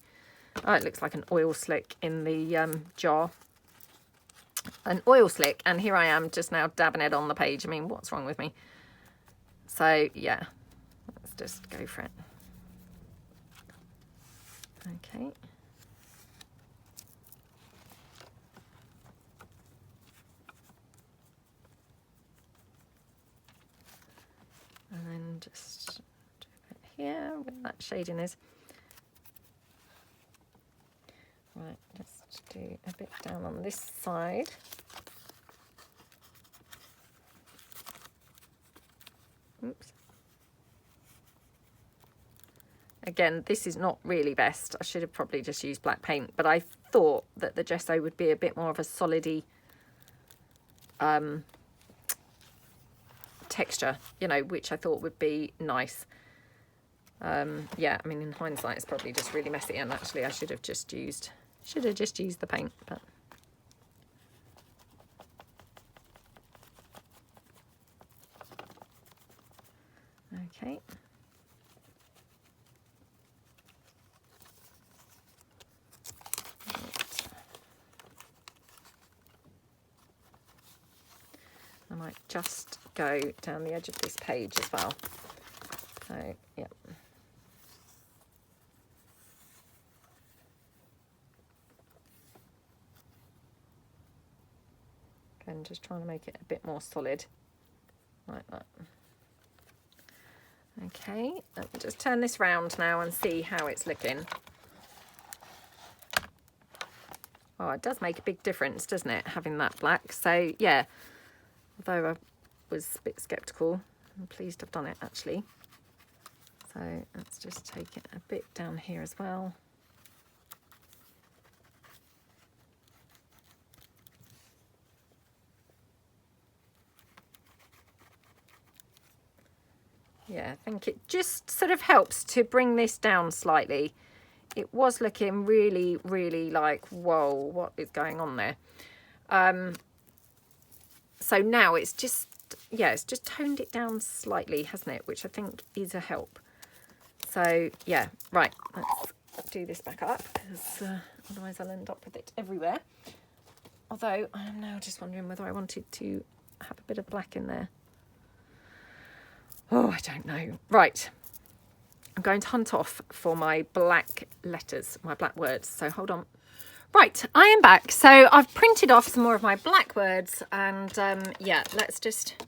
Oh, it looks like an oil slick in the jar. An oil slick, and here I am just now dabbing it on the page. I mean, what's wrong with me? So, yeah, let's just go for it. Okay. And then just do a bit here where that shading is. Right, just do a bit down on this side. Oops. Again, this is not really best. I should have probably just used black paint, but I thought that the gesso would be a bit more of a solidy texture, you know, which I thought would be nice. Yeah, I mean, in hindsight, it's probably just really messy, and actually I should have just used the paint, but okay. I might just go down the edge of this page as well. So, yeah. Again, just trying to make it a bit more solid, like that. Okay, let me just turn this round now and see how it's looking. Oh, it does make a big difference, doesn't it, having that black? So, yeah, although I was a bit sceptical, I'm pleased I've done it, actually. So, let's just take it a bit down here as well. Yeah, I think it just sort of helps to bring this down slightly. It was looking really, really like, whoa, what is going on there? So now it's just, yeah, it's just toned it down slightly, hasn't it? Which I think is a help. So, yeah, right, let's do this back up, because otherwise I'll end up with it everywhere. Although, I'm now just wondering whether I wanted to have a bit of black in there. Oh, I don't know. Right. I'm going to hunt off for my black letters, my black words. So hold on. Right, I am back. So I've printed off some more of my black words, and yeah, let's just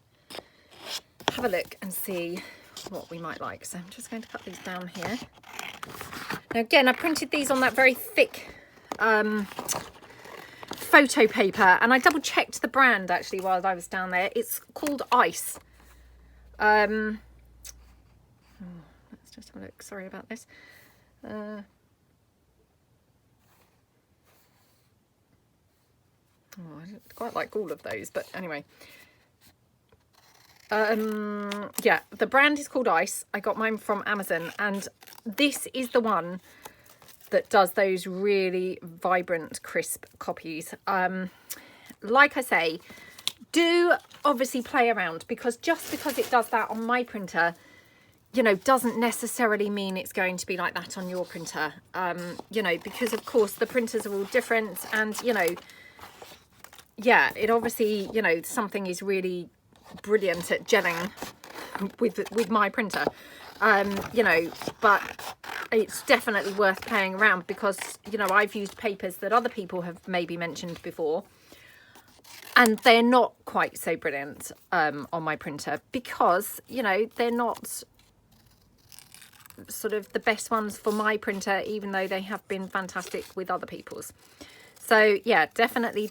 have a look and see what we might like. So I'm just going to cut these down here. Now again, I printed these on that very thick photo paper, and I double checked the brand actually while I was down there. It's called Ice. Let's just have a look. Sorry about this. Oh, I don't quite like all of those, but anyway. Yeah, the brand is called Ice. I got mine from Amazon, and this is the one that does those really vibrant, crisp copies. Like I say, do obviously play around, because just because it does that on my printer, you know, doesn't necessarily mean it's going to be like that on your printer. You know, because of course the printers are all different, and you know, yeah, it obviously, you know, something is really brilliant at gelling with my printer, you know, but it's definitely worth playing around, because you know, I've used papers that other people have maybe mentioned before, and they're not quite so brilliant on my printer, because you know, they're not sort of the best ones for my printer, even though they have been fantastic with other people's. So yeah, definitely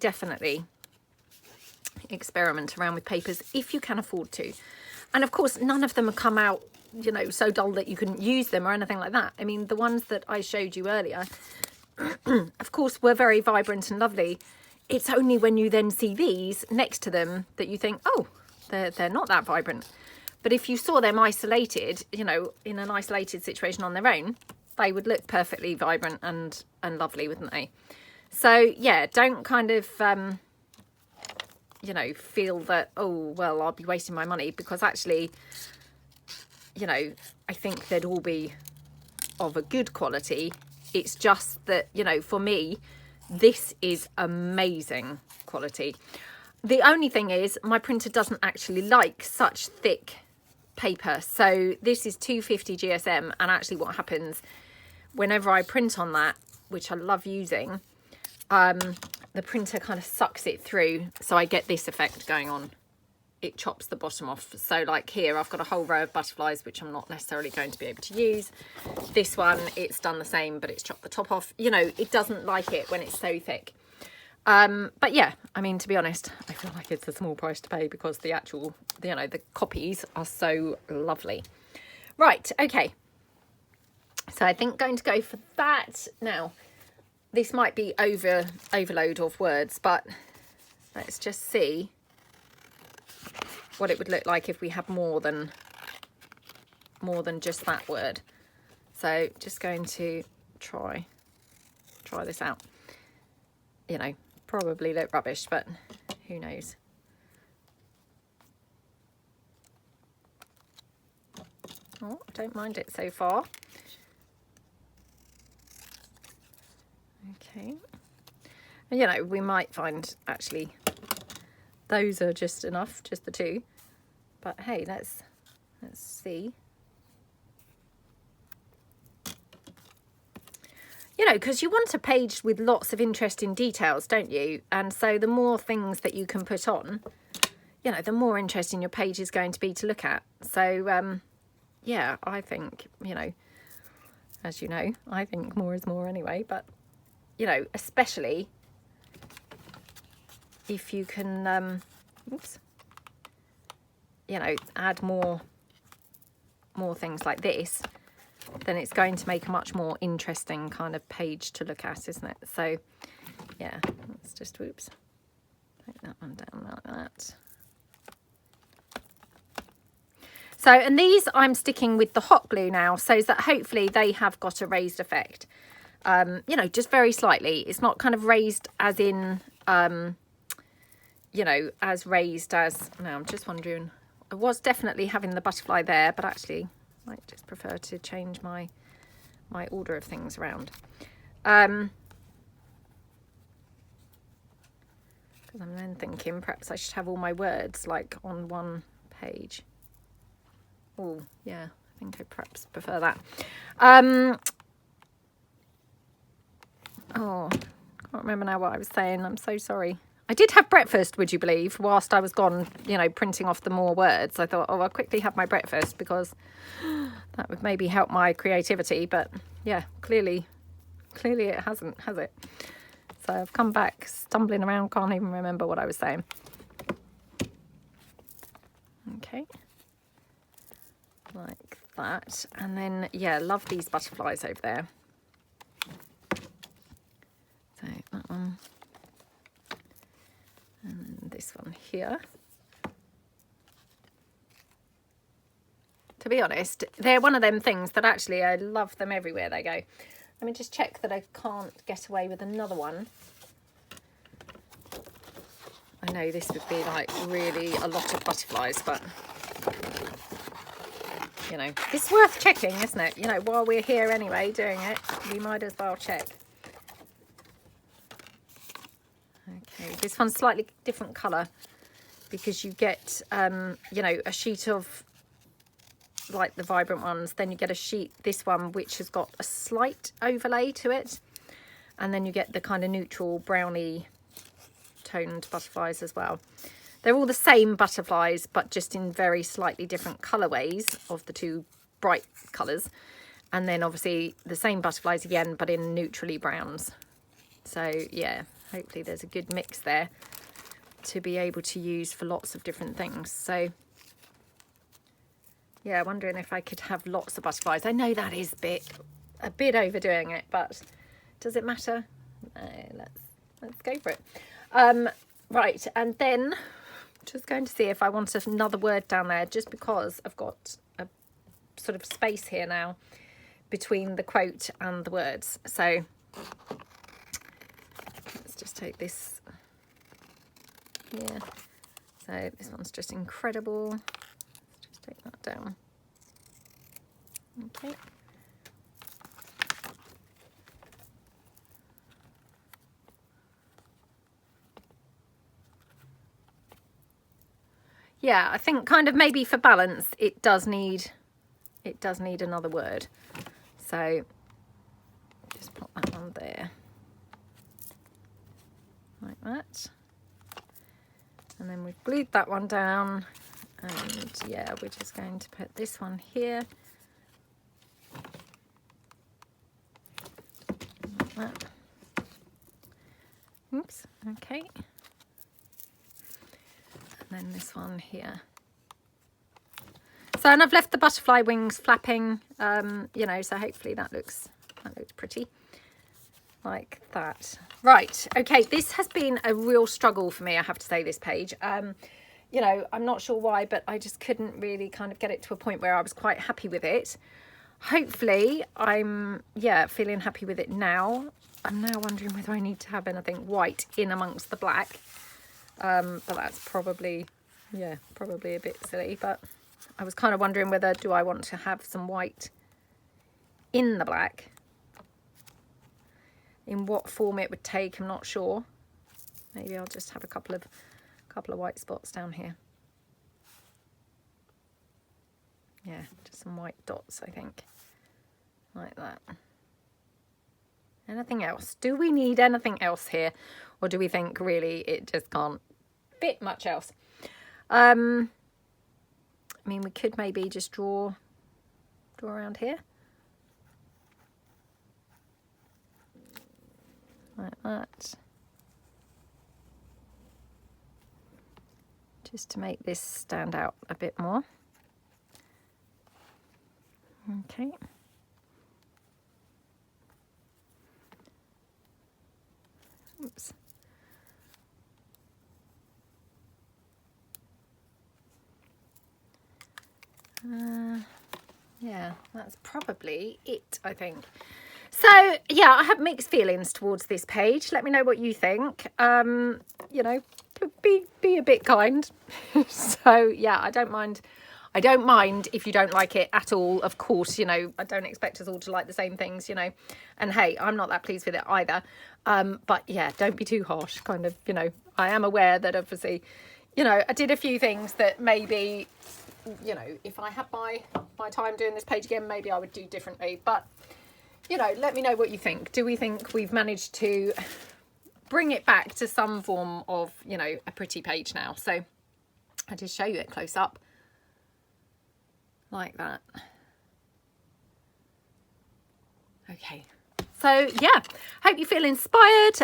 experiment around with papers if you can afford to. And of course, none of them have come out, you know, so dull that you couldn't use them or anything like that. I mean, the ones that I showed you earlier, of course, were very vibrant and lovely. It's only when you then see these next to them that you think, oh, they're not that vibrant. But if you saw them isolated, you know, in an isolated situation on their own, they would look perfectly vibrant and lovely, wouldn't they? So yeah, don't kind of you know, feel that, oh well, I'll be wasting my money, because actually, you know, I think they'd all be of a good quality. It's just that, you know, for me, this is amazing quality. The only thing is, my printer doesn't actually like such thick paper. So this is 250 GSM, and actually what happens whenever I print on that, which I love using, the printer kind of sucks it through, so I get this effect going on. It chops the bottom off. So like here, I've got a whole row of butterflies, which I'm not necessarily going to be able to use. This one, it's done the same, but it's chopped the top off. You know, it doesn't like it when it's so thick. But yeah, I mean, to be honest, I feel like it's a small price to pay, because the actual, you know, the copies are so lovely. Right, okay. So I think going to go for that. Now, this might be overload of words, but let's just see what it would look like if we had more than just that word. So just going to try this out. You know, probably look rubbish, but who knows. Oh, I don't mind it so far. Okay. And, you know, we might find actually those are just enough, just the two. But hey, let's see. You know, because you want a page with lots of interesting details, don't you? And so the more things that you can put on, you know, the more interesting your page is going to be to look at. So, yeah, I think, you know, as you know, I think more is more anyway. But, you know, especially if you can, you know, add more things like this, then it's going to make a much more interesting kind of page to look at, isn't it? So, yeah, let's just, whoops, take that one down like that. So, and these I'm sticking with the hot glue now, so that hopefully they have got a raised effect. You know, just very slightly. It's not kind of raised as in, you know, as raised as, now I'm just wondering, I was definitely having the butterfly there, but actually I might just prefer to change my order of things around. Because I'm then thinking perhaps I should have all my words like on one page. Oh, yeah, I think I perhaps prefer that. Oh, can't remember now what I was saying. I'm so sorry. I did have breakfast, would you believe, whilst I was gone, you know, printing off the more words. I thought, oh, I'll quickly have my breakfast because that would maybe help my creativity. But yeah, clearly it hasn't, has it? So I've come back stumbling around, can't even remember what I was saying. Okay. Like that. And then, yeah, love these butterflies over there. So that one. And this one here. To be honest, they're one of them things that actually I love them everywhere they go. Let me just check that I can't get away with another one. I know this would be like really a lot of butterflies, but you know, it's worth checking, isn't it? You know, while we're here anyway doing it, we might as well check. Okay, this one's slightly different colour because you get, you know, a sheet of like the vibrant ones, then you get a sheet, this one, which has got a slight overlay to it, and then you get the kind of neutral browny toned butterflies as well. They're all the same butterflies, but just in very slightly different colourways of the two bright colours. And then obviously the same butterflies again, but in neutrally browns. So yeah, hopefully there's a good mix there to be able to use for lots of different things. So yeah, wondering if I could have lots of butterflies. I know that is a bit overdoing it, but does it matter? Let's go for it. Right, and then just going to see if I want another word down there, just because I've got a sort of space here now between the quote and the words. So let's just take this here. So this one's just incredible. Let's just take that down. Okay. Yeah, I think kind of maybe for balance, it does need another word. So just pop that on there like that. And then we've glued that one down. And yeah, we're just going to put this one here. Like that. Oops, okay. And then this one here. So, and I've left the butterfly wings flapping, you know, so hopefully that looks pretty. Like that. Right, okay, this has been a real struggle for me, I have to say, this page. You know, I'm not sure why, but I just couldn't really kind of get it to a point where I was quite happy with it. Hopefully I'm, yeah, feeling happy with it now. I'm now wondering whether I need to have anything white in amongst the black. But that's probably, yeah, probably a bit silly. But I was kind of wondering whether, do I want to have some white in the black? In what form it would take, I'm not sure. Maybe I'll just have a couple of white spots down here. Yeah, just some white dots, I think, like that. Anything else? Do we need anything else here, or do we think really it just can't fit much else? I mean, we could maybe just draw around here, like that. Just to make this stand out a bit more. Okay. Oops. Yeah, that's probably it, I think. So, yeah, I have mixed feelings towards this page. Let me know what you think. You know, be a bit kind. So, yeah, I don't mind if you don't like it at all. Of course, you know, I don't expect us all to like the same things, you know. And hey, I'm not that pleased with it either. But yeah, don't be too harsh, kind of, you know. I am aware that obviously, you know, I did a few things that maybe, you know, if I had my time doing this page again, maybe I would do differently. But, you know, let me know what you think. Do we think we've managed to bring it back to some form of, you know, a pretty page now? So I'll just show you it close up. Like that. Okay. So yeah, hope you feel inspired.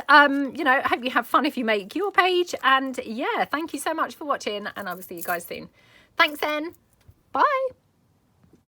You know, hope you have fun if you make your page. And yeah, thank you so much for watching, and I will see you guys soon. Thanks then. Bye.